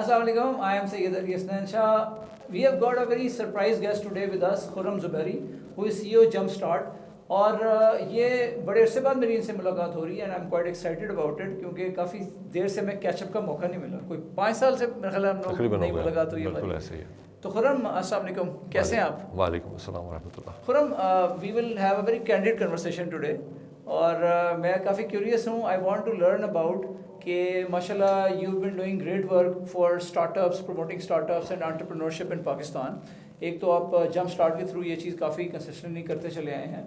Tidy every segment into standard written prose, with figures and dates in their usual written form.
Assalamu alaikum. I am Sayyid Ali Asnan Shah. We have got a very surprise guest today with us, Khurram Zubairi, who is CEO Jumpstart. اور یہ بڑے عرصے بعد میری ان سے ملاقات ہو رہی ہے and I am quite excited about it کیونکہ کافی دیر سے میں کیچ اپ کا موقع نہیں ملا. کوئی 5 سال سے میرے خیال ہم لوگ نہیں ملاقات ہوئی ہے. تو خرم السلام علیکم, کیسے ہیں آپ؟ وعلیکم السلام ورحمۃ اللہ. Khurram, we will have a very candid conversation today اور میں کافی کیوریس ہوں. I want to learn about کہ ماشاء اللہ you been doing great work for startups, promoting startups and entrepreneurship in Pakistan. ایک تو آپ جمپ اسٹارٹ کے تھرو یہ چیز کافی کنسسٹنٹلی کرتے چلے آئے ہیں,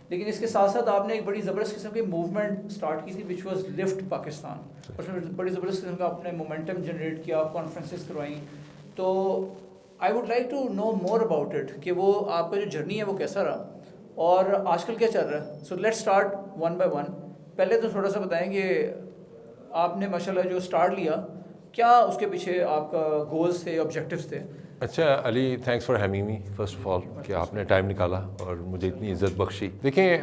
لیکن اس کے ساتھ ساتھ آپ نے ایک بڑی زبردست قسم کی موومنٹ اسٹارٹ کی تھی وچ واز لفٹ پاکستان. اس میں بڑی زبردست قسم کا آپ نے مومنٹم جنریٹ کیا, آپ کانفرنسز کروائیں. تو I would like to know more about it کہ وہ آپ کا جو جرنی ہے وہ کیسا رہا اور آج کل کیا چل رہا ہے. So let start one by one. پہلے تو تھوڑا سا بتائیں کہ آپ نے ماشاء اللہ جو اسٹارٹ لیا, کیا اس کے پیچھے آپ کا گولز تھے, آبجیکٹیوز تھے؟ اچھا Ali, thanks for having me first of all کہ آپ نے ٹائم نکالا اور مجھے اتنی عزت بخشی. دیکھیں,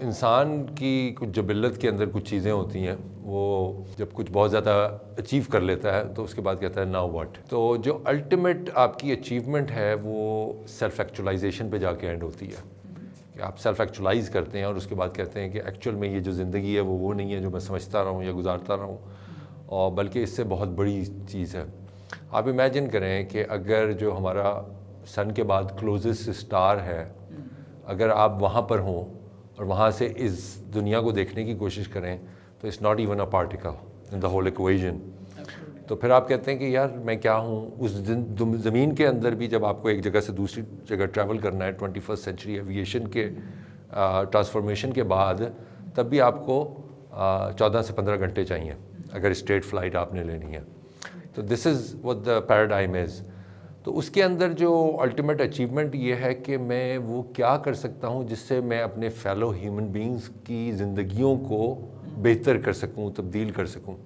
انسان کی کچھ جبلت کے اندر کچھ چیزیں ہوتی ہیں, وہ جب کچھ بہت زیادہ اچیو کر لیتا ہے تو اس کے بعد کہتا ہے ناؤ واٹ. تو جو الٹیمیٹ آپ کی اچیومنٹ ہے وہ سیلف ایکچولائزیشن پہ جا کے اینڈ ہوتی ہے کہ آپ سیلف ایکچولائز کرتے ہیں اور اس کے بعد کہتے ہیں کہ ایکچوئل میں یہ جو زندگی ہے وہ نہیں ہے جو میں سمجھتا رہا ہوں یا گزارتا رہا ہوں, اور بلکہ اس سے بہت بڑی چیز ہے. آپ امیجن کریں کہ اگر جو ہمارا سن کے بعد کلوزسٹ اسٹار ہے, اگر آپ وہاں پر ہوں اور وہاں سے اس دنیا کو دیکھنے کی کوشش کریں تو it's not even a particle in the whole equation. تو پھر آپ کہتے ہیں کہ یار میں کیا ہوں اس زمین کے اندر بھی. جب آپ کو ایک جگہ سے دوسری جگہ ٹریول کرنا ہے 21st سینچری ایویشن کے ٹرانسفارمیشن کے بعد, تب بھی آپ کو 14 سے 15 گھنٹے چاہیے اگر اسٹریٹ فلائٹ آپ نے لینی ہے. تو this is what the paradigm is. تو اس کے اندر جو الٹیمیٹ اچیومنٹ یہ ہے کہ میں وہ کیا کر سکتا ہوں جس سے میں اپنے فیلو ہیومن بینگز کی زندگیوں کو بہتر کر سکوں, تبدیل کر سکوں.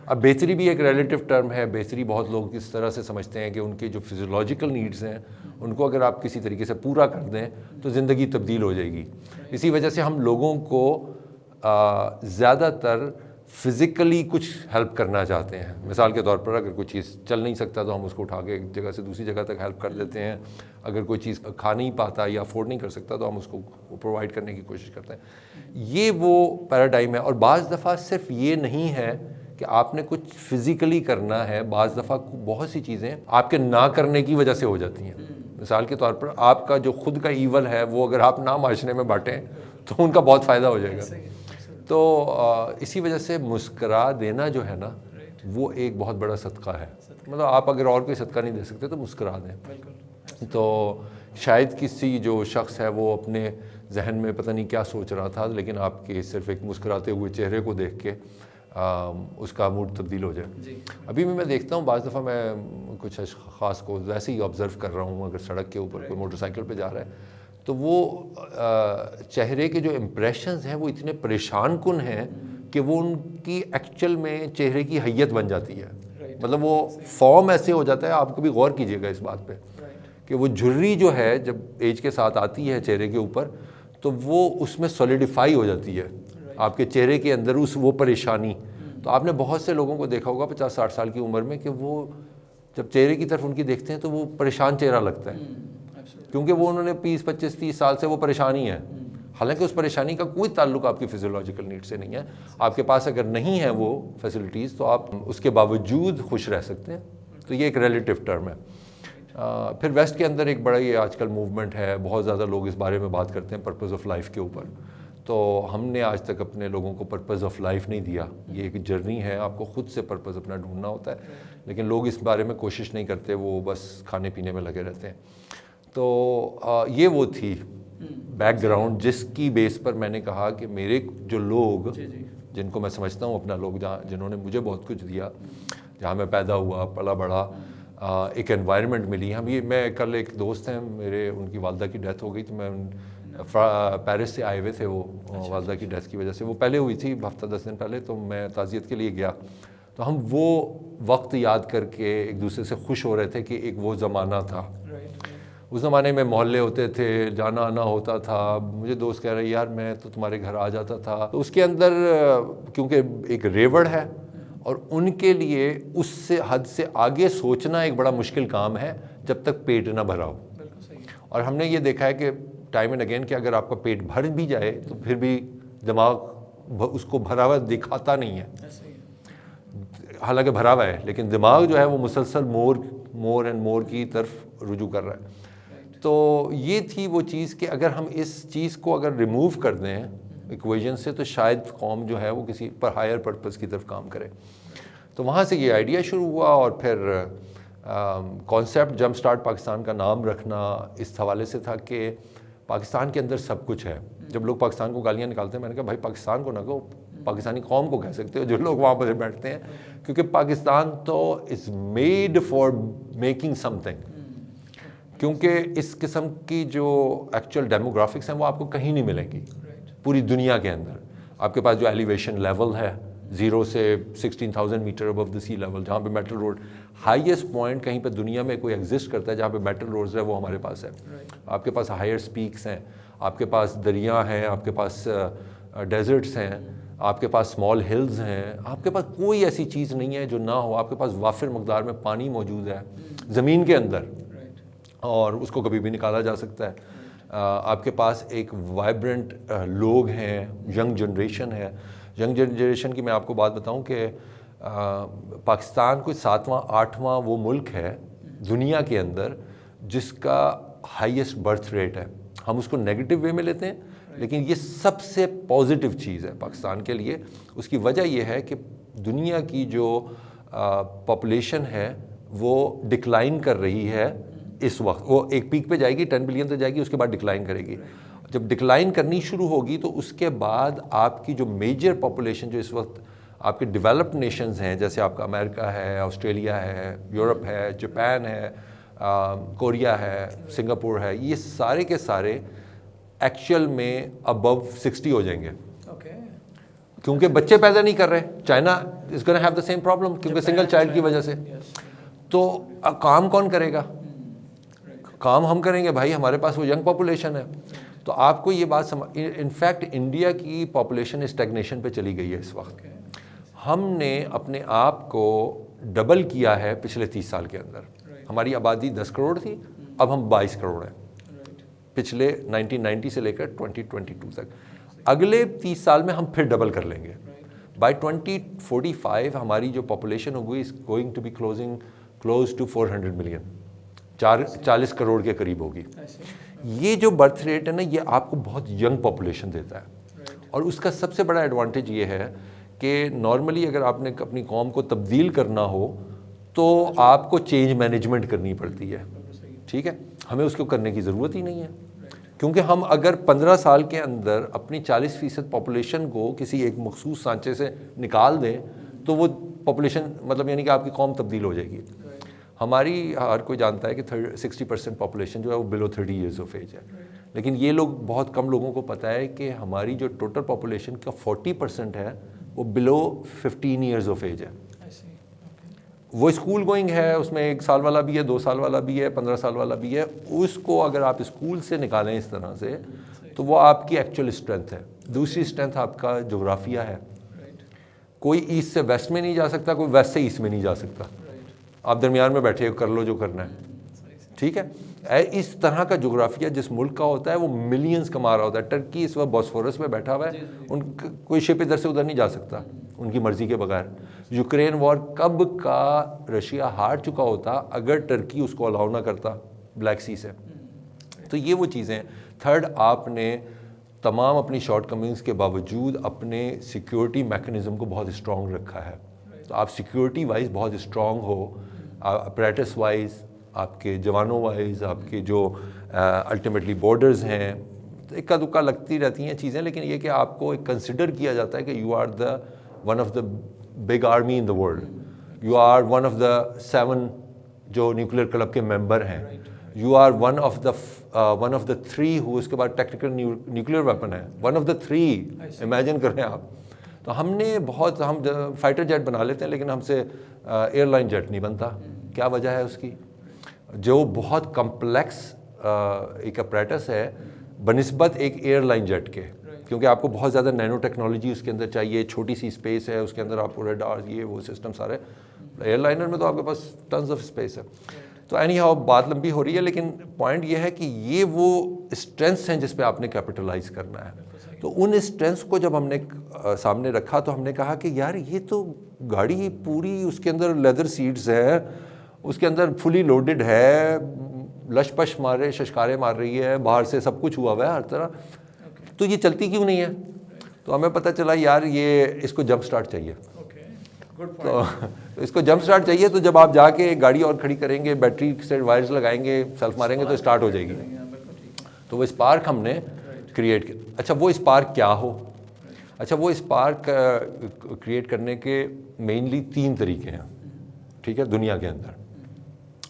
اب بہتری بھی ایک ریلیٹیو ٹرم ہے. بہتری بہت لوگ اس طرح سے سمجھتے ہیں کہ ان کے جو فزیولوجیکل نیڈز ہیں ان کو اگر آپ کسی طریقے سے پورا کر دیں تو زندگی تبدیل ہو جائے گی. اسی وجہ سے ہم لوگوں کو زیادہ تر فزیکلی کچھ ہیلپ کرنا چاہتے ہیں. مثال کے طور پر اگر کوئی چیز چل نہیں سکتا تو ہم اس کو اٹھا کے ایک جگہ سے دوسری جگہ تک ہیلپ کر دیتے ہیں. اگر کوئی چیز کھا نہیں پاتا یا افورڈ نہیں کر سکتا تو ہم اس کو پرووائڈ کرنے کی کوشش کرتے ہیں. یہ وہ پیراڈائم ہے. اور بعض دفعہ صرف یہ نہیں ہے کہ آپ نے کچھ فزیکلی کرنا ہے, بعض دفعہ بہت سی چیزیں آپ کے نہ کرنے کی وجہ سے ہو جاتی ہیں. مثال کے طور پر آپ کا جو خود کا ایول ہے وہ اگر آپ نہ معاشرے میں بانٹیں تو ان کا بہت فائدہ ہو جائے گا. تو اسی وجہ سے مسکرا دینا جو ہے نا وہ ایک بہت بڑا صدقہ ہے. مطلب آپ اگر اور کوئی صدقہ نہیں دے سکتے تو مسکرا دیں. تو شاید کسی جو شخص ہے وہ اپنے ذہن میں پتہ نہیں کیا سوچ رہا تھا, لیکن آپ کے صرف ایک مسکراتے ہوئے چہرے کو دیکھ کے اس کا موڈ تبدیل ہو جائے. ابھی بھی میں دیکھتا ہوں بعض دفعہ میں کچھ اشخاص کو ویسے ہی آبزرو کر رہا ہوں, اگر سڑک کے اوپر کوئی موٹر سائیکل پہ جا رہا ہے تو وہ چہرے کے جو امپریشنز ہیں وہ اتنے پریشان کن ہیں کہ وہ ان کی ایکچوئل میں چہرے کی حیت بن جاتی ہے. مطلب وہ فارم ایسے ہو جاتا ہے. آپ کبھی غور کیجئے گا اس بات پہ کہ وہ جھرری جو ہے جب ایج کے ساتھ آتی ہے چہرے کے اوپر تو وہ اس میں سولیڈیفائی ہو جاتی ہے آپ کے چہرے کے اندر وہ پریشانی. تو آپ نے بہت سے لوگوں کو دیکھا ہوگا 50-60 سال کی عمر میں کہ وہ جب چہرے کی طرف ان کی دیکھتے ہیں تو وہ پریشان چہرہ لگتا ہے, کیونکہ وہ انہوں نے 20-25-30 سال سے وہ پریشانی ہے. حالانکہ اس پریشانی کا کوئی تعلق آپ کی فزیولوجیکل نیڈ سے نہیں ہے. آپ کے پاس اگر نہیں ہے وہ فیسلٹیز تو آپ اس کے باوجود خوش رہ سکتے ہیں. تو یہ ایک ریلیٹیو ٹرم ہے. پھر ویسٹ کے اندر ایک بڑا یہ آج کل موومنٹ ہے, بہت زیادہ لوگ اس بارے میں بات کرتے ہیں پرپز آف لائف کے اوپر. تو ہم نے آج تک اپنے لوگوں کو پرپز آف لائف نہیں دیا. یہ ایک جرنی ہے, آپ کو خود سے پرپز اپنا ڈھونڈنا ہوتا ہے, لیکن لوگ اس بارے میں کوشش نہیں کرتے, وہ بس کھانے پینے میں لگے رہتے ہیں. تو یہ وہ تھی بیک گراؤنڈ جس کی بیس پر میں نے کہا کہ میرے جو لوگ جن کو میں سمجھتا ہوں اپنا لوگ, جنہوں نے مجھے بہت کچھ دیا, جہاں میں پیدا ہوا پلا بڑا, ایک انوائرمنٹ ملی. ہم یہ میں کل ایک دوست ہیں میرے, ان کی والدہ کی ڈیتھ ہو گئی تو میں پیرس سے آئے ہوئے تھے, وہ والدہ کی ڈیتھ کی وجہ سے, وہ پہلے ہوئی تھی ہفتہ 10 دن پہلے, تو میں تعزیت کے لیے گیا. تو ہم وہ وقت یاد کر کے ایک دوسرے سے خوش ہو رہے تھے کہ ایک وہ زمانہ تھا. اس زمانے میں محلے ہوتے تھے, جانا آنا ہوتا تھا. مجھے دوست کہہ رہے یار میں تو تمہارے گھر آ جاتا تھا. تو اس کے اندر کیونکہ ایک ریوڑ ہے اور ان کے لیے اس سے حد سے آگے سوچنا ایک بڑا مشکل کام ہے جب تک پیٹ نہ بھرا ہو. اور ہم نے یہ دیکھا ہے کہ ٹائم اینڈ اگین کہ اگر آپ کا پیٹ بھر بھی جائے تو پھر بھی دماغ اس کو بھرا ہوا دکھاتا نہیں ہے, حالانکہ بھرا ہوا ہے, لیکن دماغ جو ہے وہ مسلسل مور اینڈ مور کی طرف رجوع کر رہا ہے. تو یہ تھی وہ چیز کہ اگر ہم اس چیز کو اگر ریموو کر دیں ایکویژن سے تو شاید قوم جو ہے وہ کسی پر ہائر پرپز کی طرف کام کرے. تو وہاں سے یہ آئیڈیا شروع ہوا, اور پھر کانسیپٹ جمپ سٹارٹ پاکستان کا نام رکھنا اس حوالے سے تھا کہ پاکستان کے اندر سب کچھ ہے. جب لوگ پاکستان کو گالیاں نکالتے ہیں میں نے کہا بھائی پاکستان کو نہ کہو, پاکستانی قوم کو کہہ سکتے ہو جو لوگ وہاں پر بیٹھتے ہیں, کیونکہ پاکستان تو is made for making some thing. کیونکہ اس قسم کی جو ایکچوئل ڈیموگرافکس ہیں وہ آپ کو کہیں نہیں ملیں گی پوری دنیا کے اندر. آپ کے پاس جو ایلیویشن لیول ہے 0 سے 16,000 میٹر ابو دا سی لیول, جہاں پہ میٹل روڈ ہائیسٹ پوائنٹ کہیں پہ دنیا میں کوئی ایگزسٹ کرتا ہے جہاں پہ میٹل روڈز ہے وہ ہمارے پاس ہے. آپ کے پاس ہائر سپیکس ہیں, آپ کے پاس دریا ہیں, آپ کے پاس ڈیزرٹس ہیں, آپ کے پاس اسمال ہلز ہیں, آپ کے پاس کوئی ایسی چیز نہیں ہے جو نہ ہو. آپ کے پاس وافر مقدار میں پانی موجود ہے زمین کے اندر, اور اس کو کبھی بھی نکالا جا سکتا ہے. آپ کے پاس ایک وائبرنٹ لوگ ہیں, ینگ جنریشن ہے. ینگ جنریشن کی میں آپ کو بات بتاؤں کہ پاکستان کوئی 7واں 8واں وہ ملک ہے دنیا کے اندر جس کا ہائیسٹ برتھ ریٹ ہے. ہم اس کو نیگیٹو وے میں لیتے ہیں, لیکن یہ سب سے پازیٹیو چیز ہے پاکستان کے لیے. اس کی وجہ یہ ہے کہ دنیا کی جو پاپولیشن ہے وہ ڈکلائن کر رہی ہے اس وقت. وہ ایک پیک پہ جائے گی 10 بلین تک جائے گی, اس کے بعد ڈکلائن کرے گی. جب ڈکلائن کرنی شروع ہوگی تو اس کے بعد آپ کی جو میجر پاپولیشن جو اس وقت آپ کے ڈیولپڈ نیشنز ہیں, جیسے آپ کا امریکہ ہے, آسٹریلیا ہے, یورپ ہے, جاپان ہے, کوریا ہے, سنگاپور ہے, یہ سارے کے سارے ایکچوئل میں ابو 60 ہو جائیں گے, کیونکہ بچے پیدا نہیں کر رہے. China is gonna have the same problem کیونکہ سنگل چائلڈ کی وجہ سے. تو کام کون کرے گا؟ کام ہم کریں گے بھائی, ہمارے پاس وہ ینگ پاپولیشن ہے. تو آپ کو یہ بات سمجھ, انفیکٹ انڈیا کی پاپولیشن اسٹیگنیشن پہ چلی گئی ہے اس وقت. ہم نے اپنے آپ کو ڈبل کیا ہے پچھلے 30 سال کے اندر. ہماری آبادی 10 کروڑ تھی, اب ہم 22 کروڑ ہیں پچھلے 1990 سے لے کر 2022 تک. اگلے 30 سال میں ہم پھر ڈبل کر لیں گے. بائی 2045 ہماری جو پاپولیشن ہوگی is going to be close to 400 million, 40 crore کے قریب ہوگی. یہ جو برتھ ریٹ ہے نا, یہ آپ کو بہت ینگ پاپولیشن دیتا ہے. اور اس کا سب سے بڑا ایڈوانٹیج یہ ہے کہ نارملی اگر آپ نے اپنی قوم کو تبدیل کرنا ہو تو آپ کو چینج مینجمنٹ کرنی پڑتی ہے. ٹھیک ہے, ہمیں اس کو کرنے کی ضرورت ہی نہیں ہے, کیونکہ ہم اگر 15 سال کے اندر اپنی 40% پاپولیشن کو کسی ایک مخصوص سانچے سے نکال دیں تو وہ پاپولیشن مطلب یعنی کہ آپ کی قوم تبدیل ہو جائے گی. ہماری ہر کوئی جانتا ہے کہ 60% پاپولیشن جو ہے وہ بلو 30 ایئرز آف ایج ہے, لیکن یہ لوگ بہت کم لوگوں کو پتہ ہے کہ ہماری جو ٹوٹل پاپولیشن کا 40% ہے وہ بلو 15 ایئرز آف ایج ہے. وہ اسکول گوئنگ ہے, اس میں 1 سال والا بھی ہے, 2 سال والا بھی ہے, 15 سال والا بھی ہے. اس کو اگر آپ اسکول سے نکالیں اس طرح سے تو وہ آپ کی ایکچوئل اسٹرینتھ ہے. دوسری اسٹرینتھ آپ کا جغرافیہ ہے. کوئی ایسٹ سے ویسٹ میں نہیں جا سکتا, کوئی ویسٹ سے ایسٹ میں نہیں جا سکتا. آپ درمیان میں بیٹھے کر لو جو کرنا ہے. ٹھیک ہے, اس طرح کا جغرافیہ جس ملک کا ہوتا ہے وہ ملینز کما رہا ہوتا ہے. ٹرکی اس وقت بوسفورس میں بیٹھا ہوا ہے, ان کوئی شپ ادھر سے ادھر نہیں جا سکتا ان کی مرضی کے بغیر. یوکرین وار کب کا رشیا ہار چکا ہوتا اگر ٹرکی اس کو الاؤ نہ کرتا بلیک سی سے. تو یہ وہ چیزیں ہیں. تھرڈ, آپ نے تمام اپنی شارٹ کمنگز کے باوجود اپنے سیکیورٹی میکنزم کو بہت اسٹرانگ رکھا ہے. تو آپ سیکیورٹی وائز بہت اسٹرانگ ہو, اپریٹس وائز, آپ کے جوانوں وائز, آپ کے جو الٹیمیٹلی بارڈرز ہیں. اکا دکا لگتی رہتی ہیں چیزیں, لیکن یہ کہ آپ کو ایک کنسیڈر کیا جاتا ہے کہ you are the one of the big army in the world, you are one of the 7 جو نیوکلیر کلب کے ممبر ہیں, you are one of the 3 ہو اس کے بعد ٹیکنیکل نیوکلیر ویپن ہے, ون آف دا 3. امیجن کریں آپ. تو ہم نے ہم فائٹر جیٹ بنا لیتے ہیں لیکن ہم سے ایئر لائن جیٹ نہیں بنتا. کیا وجہ ہے اس کی؟ جو بہت کمپلیکس ایک اپریٹس ہے بنسبت ایک ایئر لائن جیٹ کے, کیونکہ آپ کو بہت زیادہ نینو ٹیکنالوجی اس کے اندر چاہیے, چھوٹی سی اسپیس ہے اس کے اندر, آپ کو ریڈار یہ وہ سسٹم سارے. ایئر لائنر میں تو آپ کے پاس ٹنز آف اسپیس ہے. تو اینی ہاؤ بات لمبی ہو رہی ہے, لیکن پوائنٹ یہ ہے کہ یہ وہ اسٹرینتھس ہیں جس پہ آپ نے کیپٹلائز کرنا ہے. تو ان اسٹرینتھس کو جب ہم نے سامنے رکھا تو ہم نے کہا کہ یار یہ تو گاڑی پوری اس کے اندر لیدر سیٹس ہے, اس کے اندر فلی لوڈڈ ہے, لش پش مارے ششکارے مار رہی ہے, باہر سے سب کچھ ہوا ہوا ہے ہر طرح, تو یہ چلتی کیوں نہیں ہے؟ تو ہمیں پتہ چلا یار یہ اس کو جمپ سٹارٹ چاہیے. تو اس کو جمپ سٹارٹ چاہیے, تو جب آپ جا کے ایک گاڑی اور کھڑی کریں گے, بیٹری سے وائرز لگائیں گے, سیلف ماریں گے تو اسٹارٹ ہو جائے گی. تو وہ اسپارک ہم نے کریٹ کیا. اچھا وہ اسپارک کیا ہو؟ اچھا وہ اسپارک کریٹ کرنے کے مینلی 3 طریقے ہیں, ٹھیک ہے, دنیا کے اندر.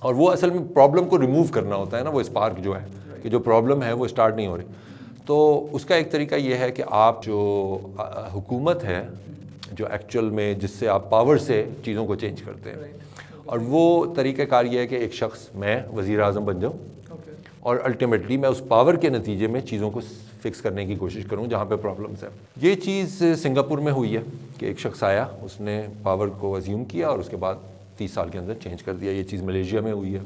اور وہ اصل میں پرابلم کو ریموو کرنا ہوتا ہے نا, وہ اسپارک جو ہے کہ جو پرابلم ہے وہ اسٹارٹ نہیں ہو رہی. تو اس کا ایک طریقہ یہ ہے کہ آپ جو حکومت ہے جو ایکچوئل میں جس سے آپ پاور سے چیزوں کو چینج کرتے ہیں, اور وہ طریقہ کار یہ ہے کہ ایک شخص میں وزیر اعظم بن جاؤں اور الٹیمیٹلی میں اس پاور کے نتیجے میں چیزوں کو فکس کرنے کی کوشش کروں جہاں پہ پرابلمس ہیں. یہ چیز سنگاپور میں ہوئی ہے کہ ایک شخص آیا, اس نے پاور کو ازیوم کیا اور اس کے بعد 30 سال کے اندر چینج کر دیا. یہ چیز ملیشیا میں ہوئی ہے,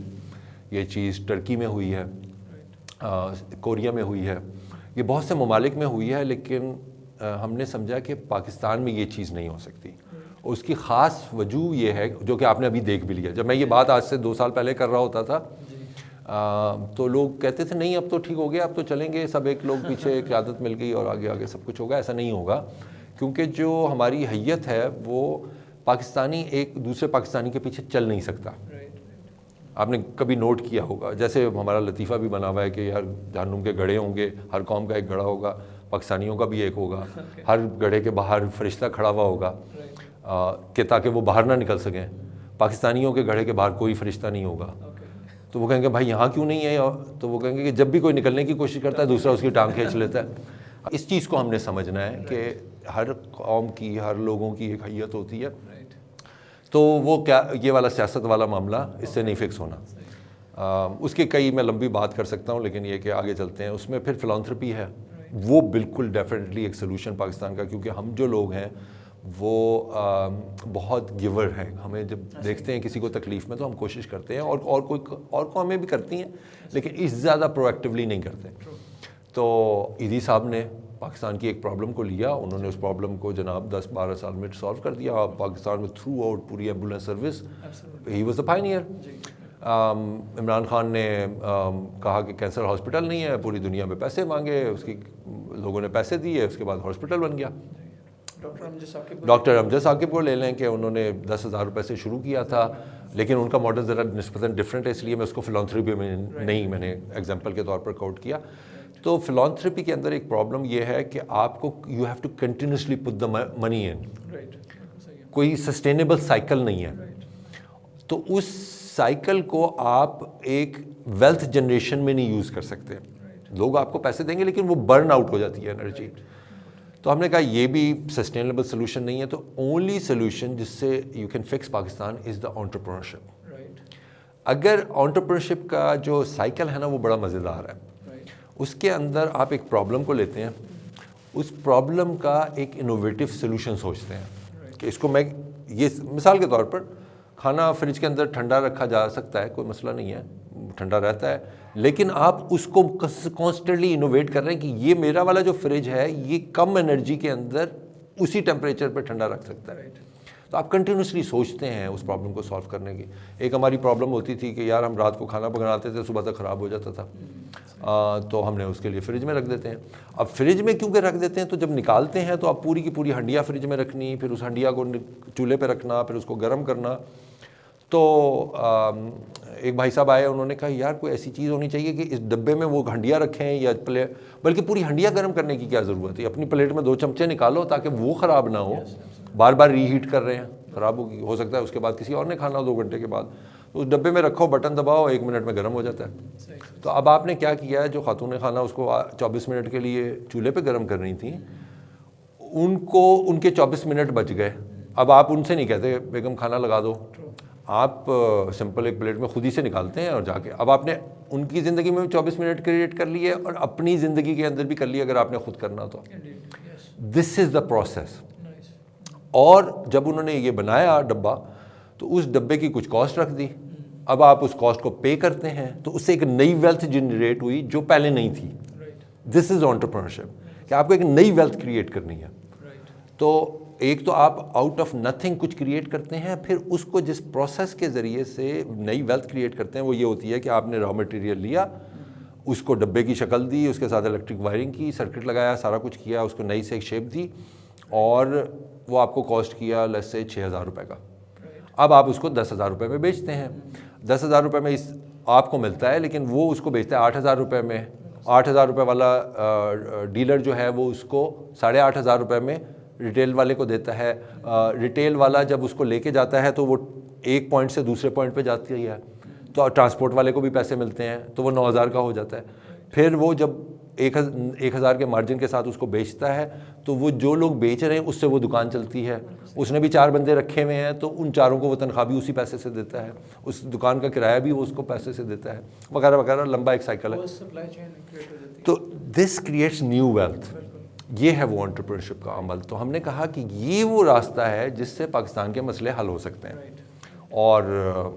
یہ چیز ٹرکی میں ہوئی ہے, کوریا میں ہوئی ہے, یہ بہت سے ممالک میں ہوئی ہے. لیکن ہم نے سمجھا کہ پاکستان میں یہ چیز نہیں ہو سکتی. اس کی خاص وجہ یہ ہے جو کہ آپ نے ابھی دیکھ بھی لیا. جب میں یہ بات آج سے 2 سال پہلے کر رہا ہوتا تھا تو لوگ کہتے تھے نہیں اب تو ٹھیک ہو گیا, اب تو چلیں گے سب, ایک لوگ پیچھے قیادت مل گئی اور آگے آگے سب کچھ ہوگا. ایسا نہیں ہوگا, کیونکہ جو ہماری حیت ہے وہ پاکستانی ایک دوسرے پاکستانی کے پیچھے چل نہیں سکتا. آپ نے کبھی نوٹ کیا ہوگا, جیسے ہمارا لطیفہ بھی بنا ہوا ہے کہ ہر جہنم کے گڑھے ہوں گے, ہر قوم کا ایک گڑھا ہوگا, پاکستانیوں کا بھی ایک ہوگا, ہر گڑھے کے باہر فرشتہ کھڑا ہوا ہوگا کہ تاکہ وہ باہر نہ نکل سکیں. پاکستانیوں کے گڑھے کے باہر کوئی فرشتہ نہیں ہوگا. تو وہ کہیں گے بھائی یہاں کیوں نہیں ہے, تو وہ کہیں گے کہ جب بھی کوئی نکلنے کی کوشش کرتا ہے دوسرا اس کی ٹانگ کھینچ لیتا ہے. اس چیز کو ہم نے سمجھنا ہے کہ ہر قوم کی, ہر لوگوں کی ایک حیت ہوتی ہے. تو وہ کیا یہ والا سیاست والا معاملہ اس سے نہیں فکس ہونا. اس کے کئی میں لمبی بات کر سکتا ہوں, لیکن یہ کہ آگے چلتے ہیں. اس میں پھر فلانتھرپی ہے, وہ بالکل ڈیفینیٹلی ایک سلوشن پاکستان کا, کیونکہ ہم جو لوگ ہیں وہ بہت گیور ہیں. ہمیں جب دیکھتے ہیں کسی کو تکلیف میں تو ہم کوشش کرتے ہیں, اور کوئی اور قومیں بھی کرتی ہیں, لیکن اس زیادہ پرویکٹیولی نہیں کرتے. تو ایدھی صاحب نے پاکستان کی ایک پرابلم کو لیا, انہوں نے اس پرابلم کو جناب 10-12 سال میں سالو کر دیا. پاکستان میں تھرو آؤٹ پوری ambulance service, he was the pioneer. Imran Khan نے کہا کہ کینسر ہاسپٹل نہیں ہے, پوری دنیا میں پیسے مانگے, اس کی لوگوں نے پیسے دیے, اس کے بعد ہاسپٹل بن گیا. ڈاکٹر امجد ثاقب کو لے لیں کہ انہوں نے 10,000 روپے سے شروع کیا تھا, لیکن ان کا ماڈل ذرا نسبتاً ڈفرینٹ ہے, اس لیے میں اس کو فلانتھرپی میں نہیں, میں نے ایگزامپل کے طور پر کوٹ کیا. تو فلانتھرپی کے اندر ایک پرابلم یہ ہے کہ آپ کو یو ہیو ٹو کنٹینیوسلی پٹ دا منی ان, کوئی سسٹینیبل سائیکل نہیں ہے. تو اس سائیکل کو آپ ایک ویلتھ جنریشن میں نہیں یوز کر سکتے. لوگ آپ کو پیسے دیں گے لیکن وہ برن آؤٹ ہو جاتی ہے انرجی. تو ہم نے کہا یہ بھی سسٹینیبل سلوشن نہیں ہے. تو اونلی سلوشن جس سے you can fix Pakistan is the entrepreneurship. اگر انٹرپرنرشپ کا جو سائیکل ہے نا وہ بڑا مزیدار ہے. اس کے اندر آپ ایک پرابلم کو لیتے ہیں, اس پرابلم کا ایک انوویٹو سلوشن سوچتے ہیں کہ اس کو میں, یہ مثال کے طور پر کھانا فریج کے اندر ٹھنڈا رکھا جا سکتا ہے, کوئی مسئلہ نہیں ہے, ٹھنڈا رہتا ہے, لیکن آپ اس کو کانسٹنٹلی انوویٹ کر رہے ہیں کہ یہ میرا والا جو فریج ہے یہ کم انرجی کے اندر اسی ٹیمپریچر پہ ٹھنڈا رکھ سکتا ہے. تو آپ کنٹینیوسلی سوچتے ہیں اس پرابلم کو سالو کرنے کی. ایک ہماری پرابلم ہوتی تھی کہ یار ہم رات کو کھانا بناتے تھے, صبح تک خراب ہو جاتا تھا, تو ہم نے اس کے لیے فریج میں رکھ دیتے ہیں. اب فریج میں کیونکہ رکھ دیتے ہیں تو جب نکالتے ہیں تو اب پوری کی پوری ہنڈیا فریج میں رکھنی, پھر اس ہنڈیا کو چولہے پہ رکھنا, پھر اس کو گرم کرنا. تو ایک بھائی صاحب آئے, انہوں نے کہا یار کوئی ایسی چیز ہونی چاہیے کہ اس ڈبے میں وہ ہنڈیا رکھیں یا پلیٹ, بلکہ پوری ہنڈیا گرم کرنے کی کیا ضرورت ہے, اپنی پلیٹ میں 2 چمچے نکالو تاکہ وہ خراب نہ ہو. بار بار ری ہیٹ کر رہے ہیں, خراب ہو سکتا ہے اس کے بعد کسی اور نے کھانا ہو 2 گھنٹے کے بعد, تو اس ڈبے میں رکھو, بٹن دباؤ, 1 منٹ میں گرم ہو جاتا ہے. تو اب آپ نے کیا کیا ہے, جو خاتون خانہ اس کو 24 منٹ کے لیے چولہے پہ گرم کر رہی تھیں, ان کو ان کے 24 منٹ بچ گئے. اب آپ ان سے نہیں کہتے بیگم کھانا لگا دو, آپ سمپل ایک پلیٹ میں خود ہی سے نکالتے ہیں اور جا کے اب آپ نے ان کی زندگی میں 24 منٹ کریٹ کر لیے اور اپنی زندگی کے اندر بھی کر لیے اگر آپ نے خود کرنا تو. This is the process. اور جب انہوں نے یہ بنایا ڈبہ تو اس ڈبے کی کچھ کاسٹ رکھ دی. اب آپ اس کاسٹ کو پے کرتے ہیں تو اس سے ایک نئی ویلتھ جنریٹ ہوئی جو پہلے نہیں تھی. دس از انٹرپرنرشپ کہ آپ کو ایک نئی ویلتھ کریٹ کرنی ہے. تو ایک تو آپ آؤٹ آف نتھنگ کچھ کریٹ کرتے ہیں, پھر اس کو جس پروسیس کے ذریعے سے نئی ویلتھ کریٹ کرتے ہیں وہ یہ ہوتی ہے کہ آپ نے را مٹیریل لیا, اس کو ڈبے کی شکل دی, اس کے ساتھ الیکٹرک وائرنگ کی, سرکٹ لگایا, سارا کچھ کیا, اس کو نئی سے ایک شیپ دی اور وہ آپ کو کاسٹ کیا لیٹس سے 6,000 روپے کا. اب آپ اس کو 10,000 روپے میں بیچتے ہیں. 10,000 روپے میں آپ کو ملتا ہے لیکن وہ اس کو بیچتا ہے 8,000 روپے میں. 8,000 روپے والا ڈیلر جو ہے وہ اس کو 8,500 روپے میں ریٹیل والے کو دیتا ہے. ریٹیل والا جب اس کو لے کے جاتا ہے تو وہ ایک پوائنٹ سے دوسرے پوائنٹ پہ جاتی ہی ہے تو ٹرانسپورٹ والے کو بھی پیسے ملتے ہیں تو وہ 9,000 کا ہو جاتا ہے. پھر وہ جب 1,000 کے مارجن کے ساتھ اس کو بیچتا ہے تو وہ جو لوگ بیچ رہے ہیں اس سے وہ دکان چلتی ہے. اس نے بھی 4 بندے رکھے ہوئے ہیں تو ان 4 کو وہ تنخواہ بھی اسی پیسے سے دیتا ہے, اس دکان کا کرایہ بھی وہ اس کو پیسے سے دیتا ہے وغیرہ وغیرہ. لمبا ایک سائیکل ہے. تو دس کریٹس نیو ویلتھ. یہ ہے وہ انٹرپرینورشپ کا عمل. تو ہم نے کہا کہ یہ وہ راستہ ہے جس سے پاکستان کے مسئلے حل ہو سکتے ہیں. اور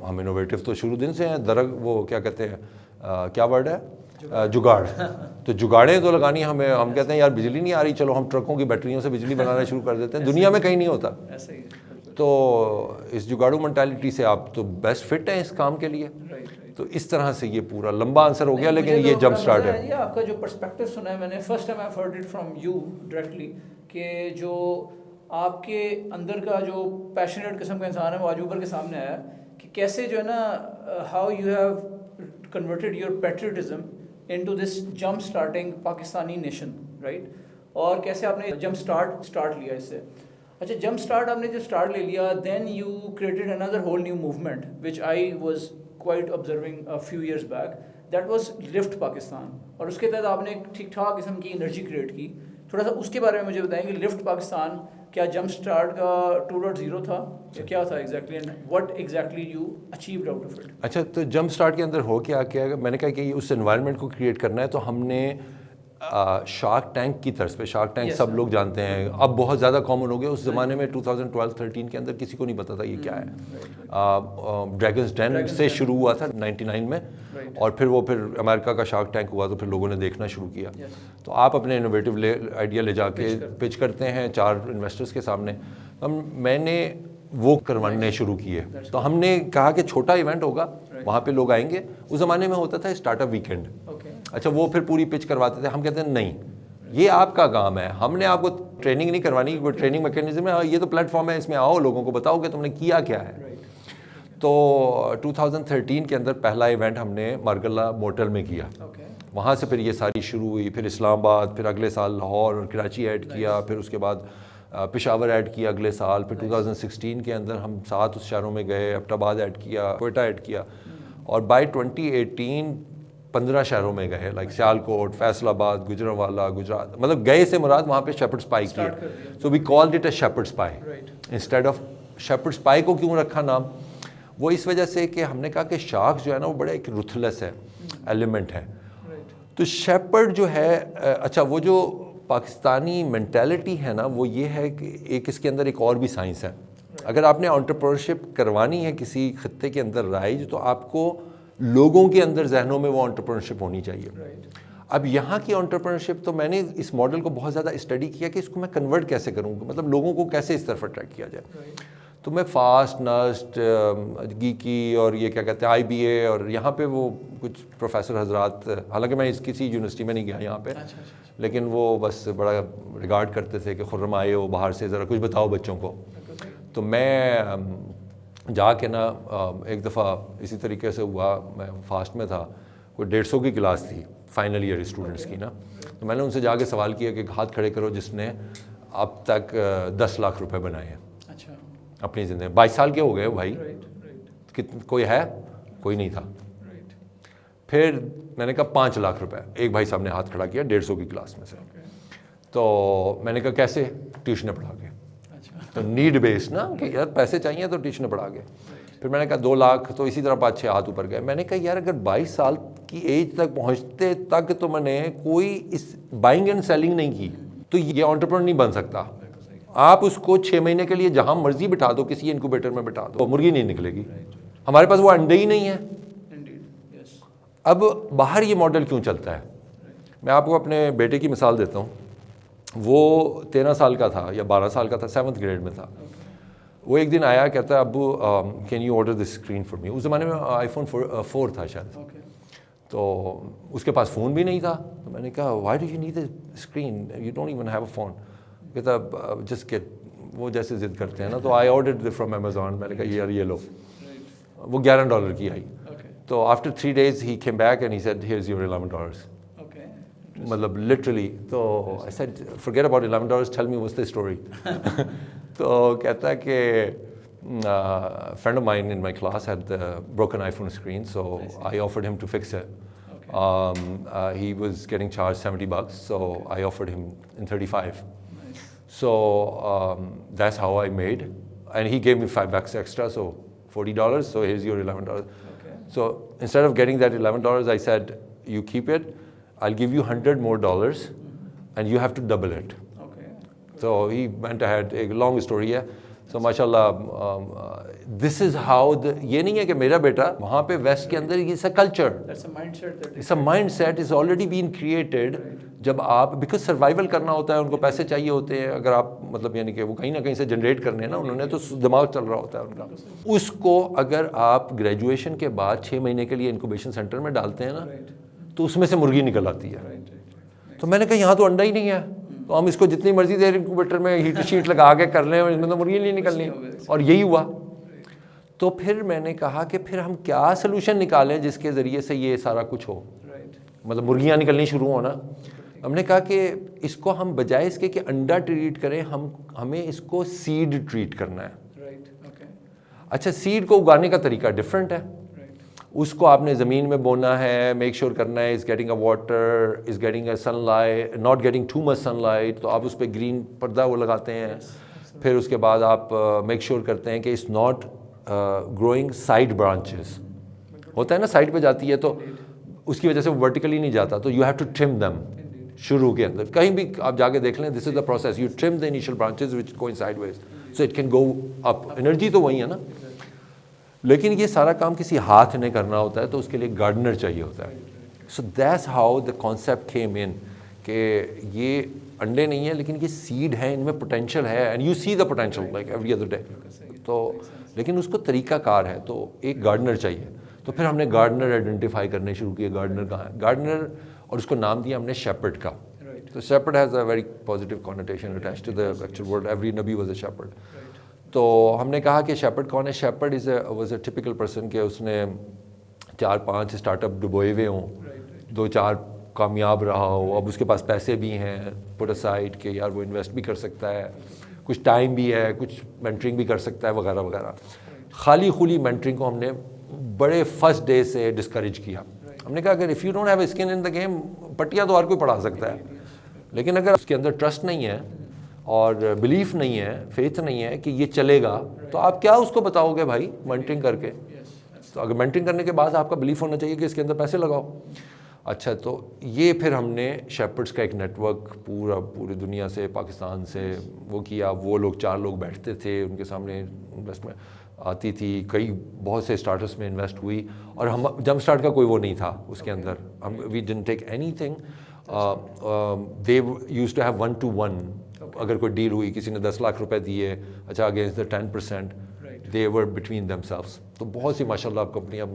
ہم انوویٹو تو شروع دن سے ہیں. وہ کیا کہتے ہیں, کیا ورڈ ہے, جگاڑ. تو جگاڑیں تو لگانی ہمیں. ہم کہتے ہیں یار بجلی نہیں آ رہی, چلو ہم ٹرکوں کی بیٹریوں سے بجلی بنانا شروع کر دیتے ہیں. دنیا میں کہیں نہیں ہوتا. تو اس جگاڑو مینٹالٹی سے آپ تو بیسٹ فٹ ہیں اس کام کے لیے. تو اس طرح سے یہ پورا لمبا آنسر ہو گیا لیکن یہ جمپ سٹارٹ ہے. آپ کا جو پرسپیکٹو سنا ہے میں نے first time I heard it from you directly کہ جو آپ کے اندر کا جو پیشنیٹ قسم کا انسان ہے وہ آج اوپر کے سامنے آیا کہ کیسے جو ہے نا how you have converted your patriotism into this jump starting Pakistani nation right, اور کیسے آپ نے جمپ اسٹارٹ لیا اس سے. اچھا جمپ اسٹارٹ آپ نے جب اسٹارٹ لے لیا دین یو کریٹڈ اندر whole new movement which I was quite observing a few years back, that was Lift Pakistan. اور اس کے تحت آپ نے ایک ٹھیک ٹھاک قسم کی انرجی کریٹ کی. تھوڑا سا اس کے بارے میں مجھے بتائیں کہ لفٹ پاکستان کیا جمپ اسٹارٹ کا 2.0 تھا یا کیا تھا exactly, and what exactly you achieved out of it. اچھا تو جمپ اسٹارٹ کے اندر ہو کیا میں نے کہا کہ اس انوائرمنٹ کو کریٹ کرنا ہے تو ہم نے شارک ٹینک کی طرز پہ, شارک ٹینک سب لوگ جانتے ہیں, اب بہت زیادہ کامن ہو گیا. اس زمانے میں 2012-13 کے اندر کسی کو نہیں پتا تھا یہ کیا ہے. ڈریگنز ڈین سے شروع ہوا تھا 99 میں, اور پھر امریکہ کا شارک ٹینک ہوا تو پھر لوگوں نے دیکھنا شروع کیا. تو آپ اپنے انوویٹو آئیڈیا لے جا کے پچ کرتے ہیں 4 انویسٹرز کے سامنے. میں نے وہ کروانے شروع کیے. تو ہم نے کہا کہ چھوٹا ایونٹ ہوگا, وہاں پہ لوگ آئیں گے. اس زمانے میں ہوتا تھا اسٹارٹ اپ ویکینڈ. اچھا وہ پھر پوری پچ کرواتے تھے. ہم کہتے ہیں نہیں یہ آپ کا کام ہے, ہم نے آپ کو ٹریننگ نہیں کروانی, کوئی ٹریننگ میکینزم ہے, یہ تو پلیٹ فارم ہے, اس میں آؤ لوگوں کو بتاؤ کہ تم نے کیا کیا ہے. تو 2013 کے اندر پہلا ایونٹ ہم نے مارگلہ موٹل میں کیا. وہاں سے پھر یہ ساری شروع ہوئی. پھر اسلام آباد, پھر اگلے سال لاہور اور کراچی ایڈ کیا, پھر اس کے بعد پشاور ایڈ کیا اگلے سال. پھر 2016 کے اندر ہم 7 اس شہروں میں گئے, ایبٹ آباد ایڈ کیا, کوئٹہ ایڈ کیا, اور بائی 2018 15 شہروں میں گئے, لائک سیالکوٹ, فیصل آباد, گجرانوالہ, گجرات. مطلب گئے سے مراد وہاں پہ شیپرڈ اسپائی کیا. So we called it a shepherd spy instead of. Shepherd spy کو کیوں رکھا نام؟ وہ اس وجہ سے کہ ہم نے کہا کہ شارک جو ہے نا وہ بڑا ایک رuthless ہے, ایلیمنٹ ہے. تو شیپرڈ جو ہے, اچھا وہ جو پاکستانی مینٹیلٹی ہے نا وہ یہ ہے کہ ایک اس کے اندر ایک اور بھی سائنس ہے. اگر آپ نے انٹرپرینورشپ کروانی ہے کسی خطے کے اندر رائج, تو آپ کو لوگوں کے اندر ذہنوں میں وہ انٹرپرینورشپ ہونی چاہیے. اب یہاں کی انٹرپرینورشپ تو میں نے اس ماڈل کو بہت زیادہ اسٹڈی کیا کہ اس کو میں کنورٹ کیسے کروں, مطلب لوگوں کو کیسے اس طرف اٹریکٹ کیا جائے. تو میں فاسٹ, نسٹ, گیکی اور یہ کیا کہتے ہیں آئی بی اے, اور یہاں پہ وہ کچھ پروفیسر حضرات, حالانکہ میں کسی یونیورسٹی میں نہیں گیا یہاں پہ, لیکن وہ بس بڑا ریگارڈ کرتے تھے کہ خرم آئے ہو باہر سے, ذرا کچھ بتاؤ بچوں کو. تو میں جا کے نا ایک دفعہ اسی طریقے سے ہوا, میں فاسٹ میں تھا, کوئی 150 کی کلاس تھی فائنل ایئر اسٹوڈنٹس کی نا. تو میں نے ان سے جا کے سوال کیا کہ ہاتھ کھڑے کرو جس نے اب تک 10 لاکھ روپے بنائے ہیں اپنی زندگی. 22 سال کے ہو گئے بھائی, کوئی ہے؟ کوئی نہیں تھا. پھر میں نے کہا 5 لاکھ روپے. ایک بھائی صاحب نے ہاتھ کھڑا کیا 150 کی کلاس میں سے. تو میں نے کہا کیسے؟ ٹیوشنیں پڑھا کے. تو نیڈ بیس نا کہ یار پیسے چاہیے تو ٹیوشنیں پڑھا کے. پھر میں نے کہا 2 لاکھ, تو اسی طرح 5-6 ہاتھ اوپر گئے. میں نے کہا یار اگر 22 سال کی ایج تک پہنچتے تک تو میں نے کوئی اس بائنگ اینڈ سیلنگ نہیں کی تو یہ انٹرپرینور نہیں بن سکتا. آپ اس کو 6 مہینے کے لیے جہاں مرضی بٹھا دو, کسی انکوبیٹر میں بٹھا دو, مرغی نہیں نکلے گی. ہمارے پاس وہ انڈے ہی نہیں ہیں. اب باہر یہ ماڈل کیوں چلتا ہے؟ میں آپ کو اپنے بیٹے کی مثال دیتا ہوں. وہ 13 سال کا تھا یا 12 سال کا تھا, 7th گریڈ میں تھا. وہ ایک دن آیا, کہتا ہے ابو can you order this screen for me. اس زمانے میں آئی فون 4 تھا شاید, تو اس کے پاس فون بھی نہیں تھا. تو میں نے کہا why do you need a screen, you don't even have a phone. کہتا جسٹ گیٹ, وہ جیسے ضد کرتے ہیں نا. تو آئی آرڈرڈ فرام امیزون. میں نے کہا یار یہ لو. وہ $11 کی آئی. تو after 3 days he came back and he said here's your $11. مطلب literally. تو I said forget about $11, tell me what's the story. تو کہتا ہے کہ friend of mine in my class had the broken iPhone screen, so I offered him to fix it. He was getting charged $70, so I offered him in 35. So that's how I made, and he gave me $5 extra, so $40. So here's your $11. So instead of getting that $11, I said you keep it, I'll give you $100 more, and you have to double it. So he went ahead. A long story ہے. So mashallah, this is how یہ نہیں ہے کہ میرا بیٹا وہاں پہ waste کے اندر, it's a culture, it's a mindset is already been created. جب آپ because survival کرنا ہوتا ہے, ان کو پیسے چاہیے ہوتے ہیں. اگر آپ مطلب یعنی کہ وہ کہیں نہ کہیں سے جنریٹ کرنے ہیں نا انہوں نے, تو دماغ چل رہا ہوتا ہے ان کا. اس کو اگر آپ گریجویشن کے بعد 6 مہینے کے لیے انکوبیشن سینٹر میں ڈالتے ہیں نا, تو اس میں سے مرغی نکل آتی ہے. تو میں نے کہا یہاں تو انڈا ہی نہیں ہے, تو ہم اس کو جتنی مرضی دیر انکوبیٹر میں ہیٹ شیٹ لگا کے کر لیں, اور اس میں تو مرغی نہیں نکلنی. اور یہی ہوا. تو پھر میں نے کہا کہ پھر ہم کیا سلوشن نکالیں جس کے ذریعے سے یہ سارا کچھ ہو, مطلب مرغیاں نکلنی شروع ہونا. ہم نے کہا کہ اس کو ہم بجائے اس کے کہ انڈا ٹریٹ کریں, ہمیں اس کو سیڈ ٹریٹ کرنا ہے. اچھا, سیڈ کو اگانے کا طریقہ ڈفرینٹ ہے. اس کو آپ نے زمین میں بونا ہے, میک شیور کرنا ہے is getting a water, is getting a sunlight, not getting too much sunlight. تو آپ اس پہ گرین پردہ وہ لگاتے ہیں. پھر اس کے بعد آپ میک شیور کرتے ہیں کہ it's not growing side branches. ہوتا ہے نا سائڈ پہ جاتی ہے تو اس کی وجہ سے وہ ورٹیکلی نہیں جاتا, تو یو ہیو ٹو ٹرم دم. شروع کے اندر کہیں بھی آپ جا کے دیکھ لیں, this is the process, you trim the initial branches which going sideways so it can go up. Energy تو وہی ہے نا, لیکن یہ سارا کام کسی ہاتھ نے کرنا ہوتا ہے, تو اس کے لیے گارڈنر چاہیے ہوتا ہے. So that's how the concept came in, کہ یہ انڈے نہیں ہیں لیکن یہ سیڈ ہیں, ان میں پوٹینشیل ہے, and you see the potential like every other day. تو لیکن اس کو طریقہ کار ہے, تو ایک گارڈنر چاہیے. تو پھر ہم نے گارڈنر آئیڈینٹیفائی کرنے شروع کیے, گارڈنر کہاں ہے گارڈنر, اور اس کو نام دیا ہم نے شیپرڈ کا. تو shepherd has a very positive connotation attached to the actual word, every نبی واز اے شیپرڈ. تو ہم نے کہا کہ شیپرڈ کون ہے. Shepherd was a typical person, کہ اس نے 4-5 اسٹارٹ اپ ڈبوئے ہوئے ہوں, 2-4 کامیاب رہا ہو, اب اس کے پاس پیسے بھی ہیں پٹ اسائڈ کہ یار وہ انویسٹ بھی کر سکتا ہے, کچھ ٹائم بھی ہے, کچھ مینٹرنگ بھی کر سکتا ہے وغیرہ وغیرہ. خالی خلی مینٹرنگ کو ہم نے بڑے فرسٹ ڈے سے ڈسکریج کیا. ہم نے کہا اگر if you don't have skin in the game, پٹیاں تو ہر کوئی پڑھا سکتا ہے, لیکن اگر اس کے اندر ٹرسٹ نہیں ہے اور بلیف نہیں ہے, فیتھ نہیں ہے کہ یہ چلے گا, تو آپ کیا اس کو بتاؤ گے بھائی مینٹرنگ کر کے. تو اگر مینٹرنگ کرنے کے بعد آپ کا بلیف ہونا چاہیے کہ اس کے اندر پیسے لگاؤ. اچھا, تو یہ پھر ہم نے شیپرڈس کا ایک نیٹ ورک پوری دنیا سے, پاکستان سے وہ کیا. وہ لوگ 4 لوگ بیٹھتے تھے, ان کے سامنے انویسٹمنٹ آتی تھی, کئی بہت سے اسٹارٹرس میں انویسٹ ہوئی, اور ہم جمپ اسٹارٹ کا کوئی وہ نہیں تھا اس کے اندر. ہم we didn't take anything. They used to have 1-to-1. اگر کوئی ڈیل ہوئی, کسی نے 10 لاکھ روپے دیے, اچھا against the 10%, they were between them selves. تو بہت سی ماشاء اللہ اب کمپنیاں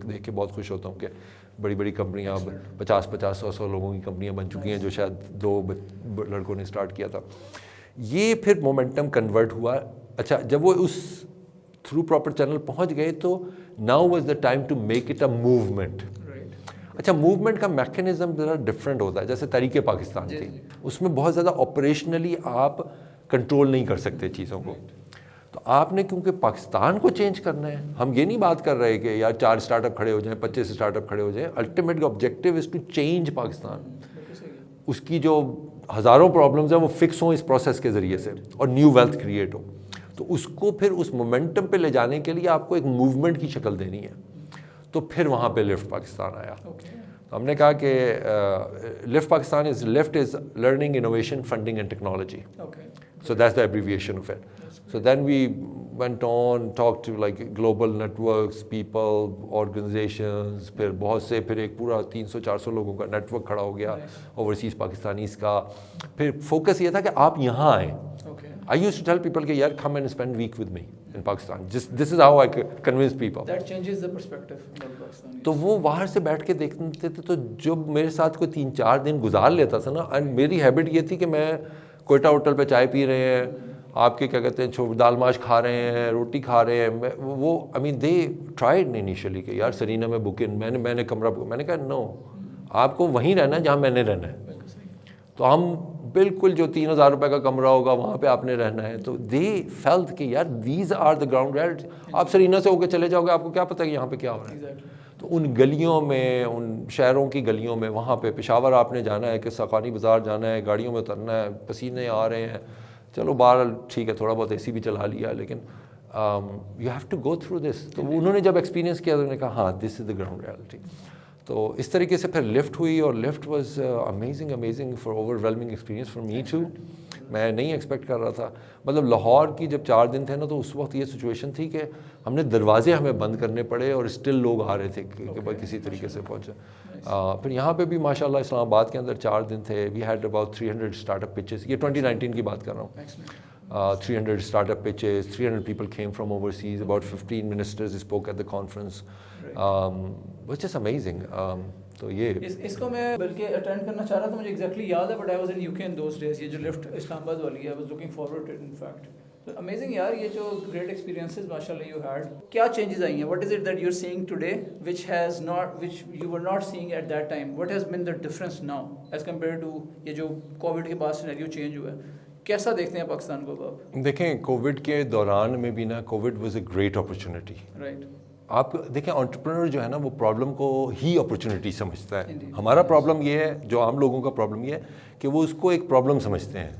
دیکھ کے بہت خوش ہوتا ہوں کہ بڑی بڑی کمپنیاں اب 50-100 لوگوں کی کمپنیاں بن چکی ہیں, جو شاید 2 لڑکوں نے اسٹارٹ کیا تھا. یہ پھر مومنٹم کنورٹ ہوا. اچھا, جب وہ اس تھرو پراپر چینل پہنچ گئے, تو now was the time to make it a movement. اچھا, موومنٹ کا میکینزم ذرا ڈفرینٹ ہوتا ہے. جیسے تحریک پاکستان تھی, اس میں بہت زیادہ آپریشنلی آپ کنٹرول نہیں کر سکتے چیزوں کو. تو آپ نے کیونکہ پاکستان کو چینج کرنا ہے, ہم یہ نہیں بات کر رہے کہ یار 4 اسٹارٹ اپ کھڑے ہو جائیں, 25 اسٹارٹ اپ کھڑے ہو جائیں. Ultimate objective is to change Pakistan. اس کی جو ہزاروں پرابلمز ہیں وہ فکس ہوں اس پروسیس کے ذریعے سے, اور نیو ویلتھ کریٹ ہو. تو اس کو پھر اس مومنٹم پہ لے جانے کے لیے آپ کو ایک موومنٹ کی شکل دینی ہے. تو پھر وہاں پہ لفٹ پاکستان آیا. تو ہم نے کہا کہ LIFT Pakistan is learning, innovation, funding and technology. So that's the abbreviation of it. So then we went on, talked to like global networks, people, organizations, پھر بہت سے, پھر ایک پورا 300-400 لوگوں کا نیٹ ورک کھڑا ہو گیا اوورسیز پاکستانیز کا. پھر فوکس یہ تھا کہ آپ یہاں آئیں. I used to tell people کہ یار come and spend week with me in Pakistan. This is how I convince people. That changes the perspective about Pakistan. تو وہ باہر سے بیٹھ کے دیکھتے تھے, تو جب میرے ساتھ کوئی 3-4 دن گزار لیتا تھا نا, اینڈ میری ہیبٹ یہ تھی کہ میں کوئٹہ ہوٹل پہ چائے پی رہے ہیں, آپ کے کیا کہتے ہیں دال ماش کھا رہے ہیں, روٹی کھا رہے ہیں, وہ I mean they tried initially کہ یار سرینا میں بک ان, میں نے کمرہ میں نے کہا نو, آپ کو وہیں رہنا ہے جہاں میں نے رہنا ہے. تو ہم بالکل جو 3,000 روپے کا کمرہ ہوگا وہاں پہ آپ نے رہنا ہے. تو they felt کہ یار these are the ground reality. آپ سرینا سے ہو کے چلے جاؤ گے, آپ کو کیا پتہ کہ یہاں پہ کیا ہو رہا ہے. تو ان گلیوں میں, ان شہروں کی گلیوں میں, وہاں پہ پشاور آپ نے جانا ہے کہ ساقانی بازار جانا ہے, گاڑیوں میں اترنا ہے, پسینے آ رہے ہیں, چلو بہرحال ٹھیک ہے تھوڑا بہت اے سی بھی چلا لیا, لیکن you have to go through this. تو انہوں نے جب ایکسپیرینس کیا تو انہوں نے کہا ہاں دس از دا گراؤنڈ ریالٹی. تو اس طریقے سے پھر لفٹ ہوئی, اور LIFT was amazing for overwhelming experience for me too. میں نہیں ایکسپیکٹ کر رہا تھا. مطلب لاہور کی جب 4 دن تھے نا, تو اس وقت یہ سچویشن تھی کہ ہم نے دروازے ہمیں بند کرنے پڑے, اور اسٹل لوگ آ رہے تھے کہ بھائی کسی طریقے سے پہنچے. پھر یہاں پہ بھی ماشاء اللہ اسلام آباد کے اندر 4 دن تھے. We had about 300 start up pitches. یہ 2019 کی بات کر رہا ہوں. 300 start up pitches, 300 people came from overseas, about 15 ministers spoke at the conference, which is amazing. تو یہ اس کو میں بلکہ اٹینڈ کرنا چاہ رہا تھا, مجھے ایگزیکٹلی یاد ہے, but I was in UK in those days. یہ جو لفٹ اسلام آباد والی ہے, I was looking forward to it in fact. Amazing یار, یہ جو گریٹ ایکسپیرینسز ماشاء اللہ یو ہیڈ, کیا چینجز آئی ہیں؟ What is it that you are seeing today which you were not seeing at that time? What has been the difference now as compare to یہ جو کووڈ کے بعد scenario change ہوا ہے؟ کیسا دیکھتے ہیں پاکستان کو آپ؟ دیکھیں کووڈ کے دوران میں بھی نا, Covid was a great opportunity. Right. آپ دیکھیں انٹرپرینر جو ہے نا, وہ پرابلم کو ہی اپرچونیٹی سمجھتا ہے. ہمارا پرابلم یہ ہے, جو عام لوگوں کا پرابلم یہ ہے کہ وہ اس کو ایک پرابلم سمجھتے ہیں,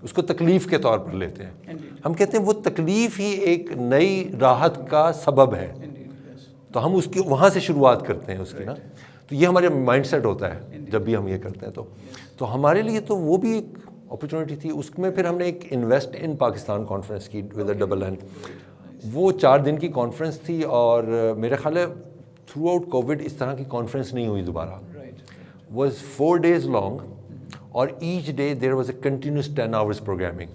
اس کو تکلیف کے طور پر لیتے ہیں. ہم کہتے ہیں وہ تکلیف ہی ایک نئی راحت کا سبب ہے, تو ہم اس کی وہاں سے شروعات کرتے ہیں اس کی نا. تو یہ ہمارے مائنڈ سیٹ ہوتا ہے جب بھی ہم یہ کرتے ہیں. تو ہمارے لیے تو وہ بھی ایک اپرچونیٹی تھی. اس میں پھر ہم نے ایک انویسٹ ان پاکستان کانفرنس کی ود اے ڈبل این. وہ 4 دن کی کانفرنس تھی, اور میرا خیال ہے تھرو آؤٹ کووڈ اس طرح کی کانفرنس نہیں ہوئی دوبارہ. واز 4 days لانگ, اور each day there was a continuous 10 hours programming.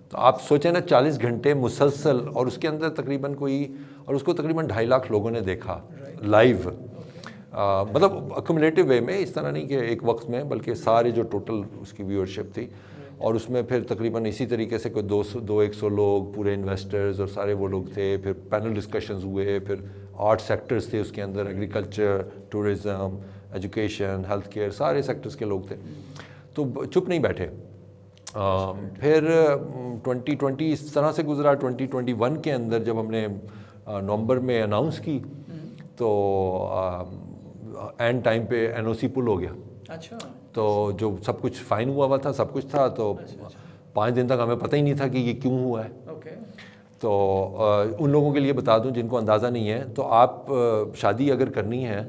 تو آپ سوچیں نا 40 گھنٹے مسلسل, اور اس کے اندر تقریباً اور اس کو تقریباً 2.5 لاکھ لوگوں نے دیکھا لائیو. مطلب اکومولیٹو وے میں, اس طرح نہیں کہ ایک وقت میں, بلکہ سارے جو ٹوٹل اس کی ویورشپ تھی. اور اس میں پھر تقریباً اسی طریقے سے کوئی 200-100 لوگ, پورے انویسٹرز اور سارے وہ لوگ تھے. پھر پینل ڈسکشنز ہوئے, پھر 8 سیکٹرز تھے اس کے اندر, agriculture, tourism, education, health care, سارے سیکٹرز کے لوگ تھے. تو چپ نہیں بیٹھے. پھر 2020 اس طرح سے گزرا. 2021 کے اندر جب ہم نے نومبر میں اناؤنس کی, تو اینڈ ٹائم پہ NOC پل ہو گیا. اچھا. تو جو سب کچھ فائن ہوا تھا, سب کچھ تھا, تو 5 دن تک ہمیں پتہ ہی نہیں تھا کہ یہ کیوں ہوا ہے. تو ان لوگوں کے لیے بتا دوں جن کو اندازہ نہیں ہے, تو آپ شادی اگر کرنی ہے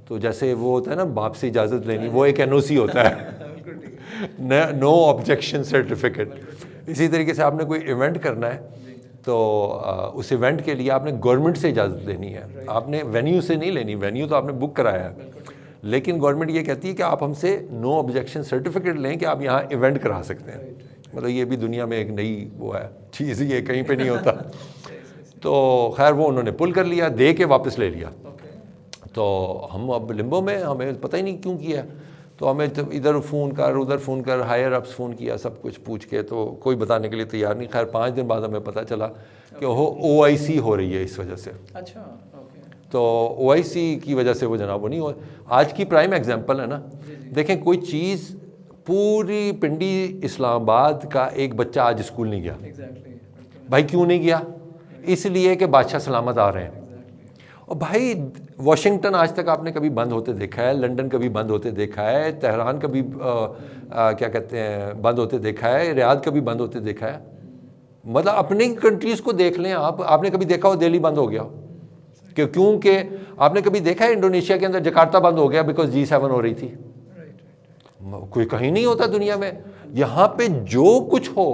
تو جیسے وہ ہوتا ہے نا باپ سے اجازت لینی, وہ ایک NOC ہوتا ہے, نو آبجیکشن سرٹیفکیٹ. اسی طریقے سے آپ نے کوئی ایونٹ کرنا ہے, تو اس ایونٹ کے لیے آپ نے گورنمنٹ سے اجازت لینی ہے. آپ نے وینیو سے نہیں لینی, وینیو تو آپ نے بک کرایا ہے, لیکن گورنمنٹ یہ کہتی ہے کہ آپ ہم سے نو آبجیکشن سرٹیفکیٹ لیں کہ آپ یہاں ایونٹ کرا سکتے ہیں. مطلب یہ بھی دنیا میں ایک نئی وہ ہے چیز, یہ کہیں پہ نہیں ہوتا. تو خیر وہ انہوں نے پل کر لیا, دے کے واپس لے لیا. تو ہم اب لمبو میں, ہمیں پتہ ہی نہیں کیوں کیا. تو ہمیں ادھر فون کر, ادھر فون کر, ہائر اپس فون کیا, سب کچھ پوچھ کے, تو کوئی بتانے کے لیے تیار نہیں. خیر 5 دن بعد ہمیں پتہ چلا کہ وہ OIC ہو رہی ہے اس وجہ سے. اچھا. تو OIC کی وجہ سے وہ جناب وہ نہیں ہوا. آج کی پرائم ایگزامپل ہے نا, دیکھیں کوئی چیز پوری پنڈی اسلام آباد کا ایک بچہ آج اسکول نہیں گیا. بھائی کیوں نہیں گیا؟ اس لیے کہ بادشاہ سلامت آ رہے ہیں. اور بھائی واشنگٹن آج تک آپ نے کبھی بند ہوتے دیکھا ہے؟ لنڈن کبھی بند ہوتے دیکھا ہے؟ تہران کبھی کیا کہتے ہیں بند ہوتے دیکھا ہے؟ ریاض کبھی بند ہوتے دیکھا ہے؟ مطلب اپنی کنٹریز کو دیکھ لیں آپ نے کبھی دیکھا ہو دہلی بند ہو گیا کہ کیونکہ آپ نے کبھی دیکھا ہے انڈونیشیا کے اندر جکارتا بند ہو گیا بیکاز G7 ہو رہی تھی. کوئی کہیں نہیں ہوتا دنیا میں. یہاں پہ جو کچھ ہو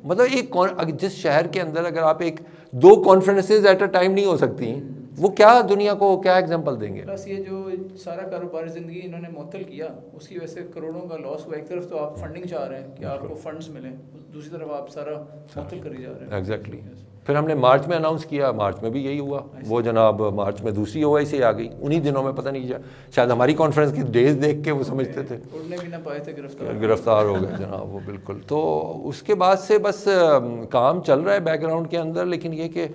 مطلب ایک جس شہر کے اندر اگر آپ ایک 2 کانفرنسز ایٹ اے ٹائم نہیں ہو سکتی, وہ کیا دنیا کو کیا ایگزامپل دیں گے. پلس یہ جو سارا کاروباری زندگی انہوں نے معطل کیا, اس کی وجہ سے کروڑوں کا لاس ہوا. ایک طرف تو آپ فنڈنگ چاہ رہے ہیں کہ آپ کو فنڈز ملیں, دوسری طرف آپ سارا معطل کری جا رہے ہیں. ایگزیکٹلی. پھر ہم نے مارچ میں اناؤنس کیا, مارچ میں بھی یہی ہوا. وہ جناب مارچ میں دوسری OIC آ گئی, انہی دنوں میں پتہ نہیں شاید ہماری کانفرنس کی ڈیز دیکھ کے وہ سمجھتے تھے, اڑنے بھی نہ پائے تھے, گرفتار ہو گئے جناب وہ بالکل. تو اس کے بعد سے بس کام چل رہا ہے بیک گراؤنڈ کے اندر. لیکن یہ کہ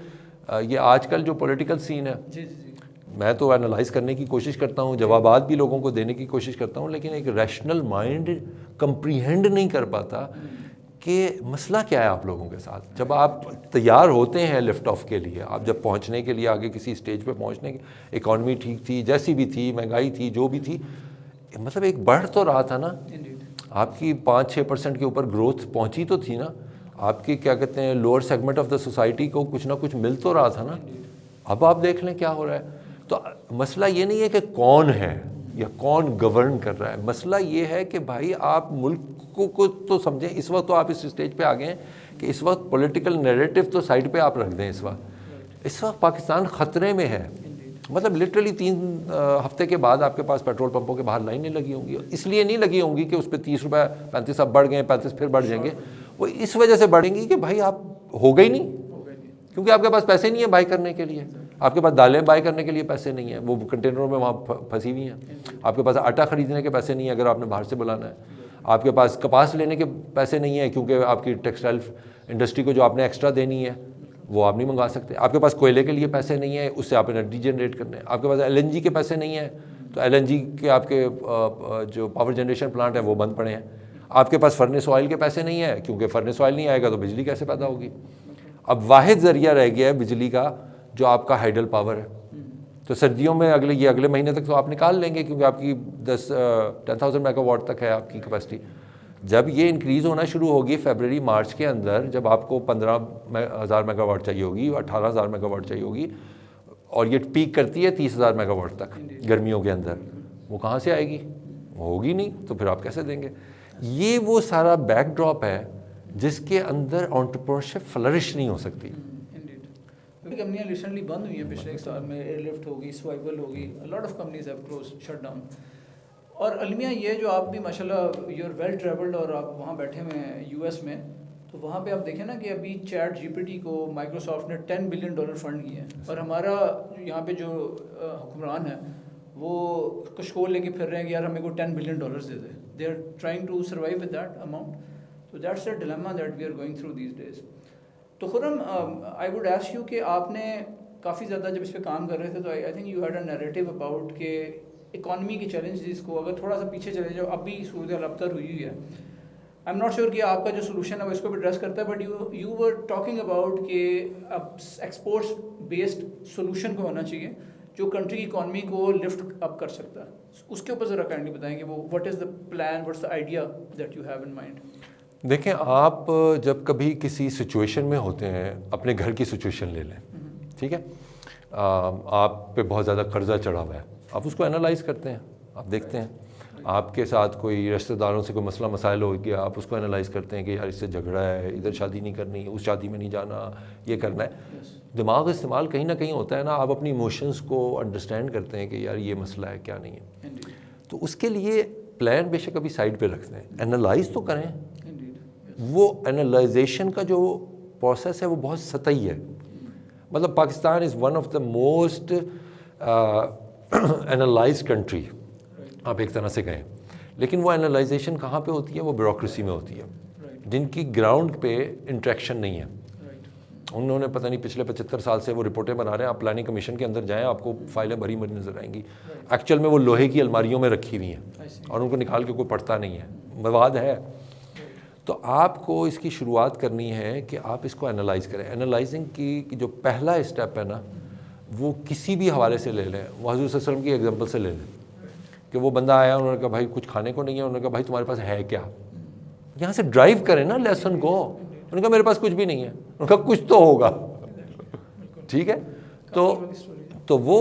یہ آج کل جو پولیٹیکل سین ہے, میں تو انالائز کرنے کی کوشش کرتا ہوں, جوابات بھی لوگوں کو دینے کی کوشش کرتا ہوں, لیکن ایک ریشنل مائنڈ کمپریہینڈ نہیں کر پاتا کہ مسئلہ کیا ہے آپ لوگوں کے ساتھ. جب آپ تیار ہوتے ہیں لفٹ آف کے لیے, آپ جب پہنچنے کے لیے آگے کسی اسٹیج پہ پہنچنے کی, اکانومی ٹھیک تھی جیسی بھی تھی, مہنگائی تھی جو بھی تھی, مطلب ایک بڑھ تو رہا تھا نا, آپ کی 5-6% کے اوپر گروتھ پہنچی تو تھی نا, آپ کی کیا کہتے ہیں lower segment of the society کو کچھ نہ کچھ مل تو رہا تھا نا. اب آپ دیکھ لیں کیا ہو رہا ہے. تو مسئلہ یہ نہیں ہے کہ کون ہے یا کون گورن کر رہا ہے, مسئلہ یہ ہے کہ بھائی آپ ملک کو تو سمجھیں. اس وقت تو آپ اس اسٹیج پہ آ گئے ہیں کہ اس وقت پولیٹیکل نیریٹو تو سائڈ پہ آپ رکھ دیں. اس وقت پاکستان خطرے میں ہے. مطلب لٹرلی 3 ہفتے کے بعد آپ کے پاس پیٹرول پمپوں کے باہر لائنیں لگی ہوں گی. اس لیے نہیں لگی ہوں گی کہ اس پہ 30 روپے 35 اب بڑھ گئے, 35 پھر بڑھ جائیں گے. وہ اس وجہ سے بڑھیں گی کہ بھائی آپ ہو گئی نہیں, کیونکہ آپ کے پاس پیسے نہیں ہیں بائی کرنے کے لیے. آپ کے پاس دالیں بائی کرنے کے لیے پیسے نہیں ہیں, وہ کنٹینروں میں وہاں پھنسی ہوئی ہیں. آپ کے پاس آٹا خریدنے کے پیسے نہیں ہیں اگر آپ نے باہر سے بلانا ہے. آپ کے پاس کپاس لینے کے پیسے نہیں ہیں کیونکہ آپ کی ٹیکسٹائل انڈسٹری کو جو آپ نے ایکسٹرا دینی ہے وہ آپ نہیں منگوا سکتے. آپ کے پاس کوئلے کے لیے پیسے نہیں ہیں, اس سے آپ انرجی جنریٹ کرنے ہیں. آپ کے پاس LNG کے پیسے نہیں ہیں, تو LNG کے آپ کے جو پاور جنریشن پلانٹ ہیں وہ بند پڑے ہیں. آپ کے پاس فرنس آئل کے پیسے نہیں ہیں, کیونکہ فرنس آئل نہیں آئے گا تو بجلی کیسے پیدا ہوگی. اب واحد ذریعہ رہ گیا ہے بجلی کا جو آپ کا ہائیڈل پاور ہے. تو سردیوں میں اگلے مہینے تک تو آپ نکال لیں گے کیونکہ آپ کی 10,000 میگا واٹ تک ہے آپ کی کیپیسٹی. جب یہ انکریز ہونا شروع ہوگی فیبرری مارچ کے اندر, جب آپ کو 15,000 میگا واٹ چاہیے ہوگی, 18,000 میگا واٹ چاہیے ہوگی, اور یہ پیک کرتی ہے 30,000 میگا واٹ تک گرمیوں کے اندر, وہ کہاں سے آئے گی؟ وہ ہوگی نہیں, تو پھر آپ کیسے دیں گے؟ یہ وہ سارا بیک ڈراپ ہے جس کے اندر انٹرپرینورشپ فلرش نہیں ہو سکتی. کمپنیاں ریسنٹلی بند ہوئی ہیں پچھلے 1 سال میں, ایئر لفٹ ہوگی, سوائیول ہوگی, lot of companies have close shut down. اور المیہ یہ جو آپ بھی ماشاءاللہ یو آر ویل ٹریولڈ اور آپ وہاں بیٹھے ہوئے ہیں US میں, تو وہاں پہ آپ دیکھیں نا کہ ابھی چیٹ GPT کو مائکروسافٹ نے $10 بلین فنڈ کیے ہیں, اور ہمارا یہاں پہ جو حکمران ہے وہ کشکول لے کے پھر رہے ہیں کہ یار ہمیں کو $10 بلین دے دے. They are trying to survive with that amount. تو that's a dilemma that we are going through these days. تو Khurram I would ask you کہ آپ نے کافی زیادہ جب اس پہ کام کر رہے تھے تو I think you had a narrative about کہ اکانومی کے چیلنجز کو اگر تھوڑا سا پیچھے چلے جاؤ, اب بھی صورتحال ابتر ہوئی ہے. آئی ایم ناٹ شیور کہ آپ کا جو سولوشن ہے وہ اس کو بھی ایڈریس کرتا ہے, but you were talking about کہ اب ایکسپورٹس بیسڈ سولوشن کو ہونا چاہیے جو کنٹری کی اکانومی کو لفٹ اپ کر سکتا ہے. اس کے اوپر ذرا کائنڈلی بتائیں کہ وہ what is the plan, what's the idea that you have in mind. دیکھیں, آپ جب کبھی کسی سچویشن میں ہوتے ہیں, اپنے گھر کی سچویشن لے لیں, ٹھیک ہے, آپ پہ بہت زیادہ قرضہ چڑھا ہوا ہے, آپ اس کو انالائز کرتے ہیں, آپ دیکھتے ہیں آپ کے ساتھ کوئی رشتہ داروں سے کوئی مسئلہ مسائل ہو گیا, آپ اس کو انالائز کرتے ہیں کہ یار اس سے جھگڑا ہے, ادھر شادی نہیں کرنی, اس شادی میں نہیں جانا, یہ کرنا ہے. دماغ استعمال کہیں نہ کہیں ہوتا ہے نا, آپ اپنی ایموشنس کو انڈرسٹینڈ کرتے ہیں کہ یار یہ مسئلہ ہے کیا نہیں ہے. تو اس کے لیے پلان بے شک ابھی سائڈ پہ رکھتے ہیں, انالائز تو کریں. وہ انالائزیشن کا جو پروسیس ہے وہ بہت سطحی ہے. مطلب Pakistan is one of the most انالائزڈ country, آپ ایک طرح سے کہیں, لیکن وہ انالائزیشن کہاں پہ ہوتی ہے؟ وہ بیوروکریسی میں ہوتی ہے, جن کی گراؤنڈ پہ انٹریکشن نہیں ہے. انہوں نے پتہ نہیں پچھلے 75 سال سے وہ رپورٹیں بنا رہے ہیں. آپ پلاننگ کمیشن کے اندر جائیں, آپ کو فائلیں بھری بھری نظر آئیں گی, ایکچوئل میں وہ لوہے کی الماریوں میں رکھی ہوئی ہیں اور ان کو نکال کے کوئی پڑھتا نہیں ہے, مواد ہے. تو آپ کو اس کی شروعات کرنی ہے کہ آپ اس کو انالائز کریں. انالائزنگ کی جو پہلا اسٹیپ ہے نا, وہ کسی بھی حوالے سے لے لیں. وہ حضور صلی اللہ علیہ وسلم کی ایگزامپل سے لے لیں کہ وہ بندہ آیا, انہوں نے کہا بھائی کچھ کھانے کو نہیں ہے, انہوں نے کہا بھائی تمہارے پاس ہے کیا. یہاں سے ڈرائیو کریں نا لیسن کو. انہوں نے کہا میرے پاس کچھ بھی نہیں ہے. انہوں نے کہا کچھ تو ہوگا, ٹھیک ہے. تو وہ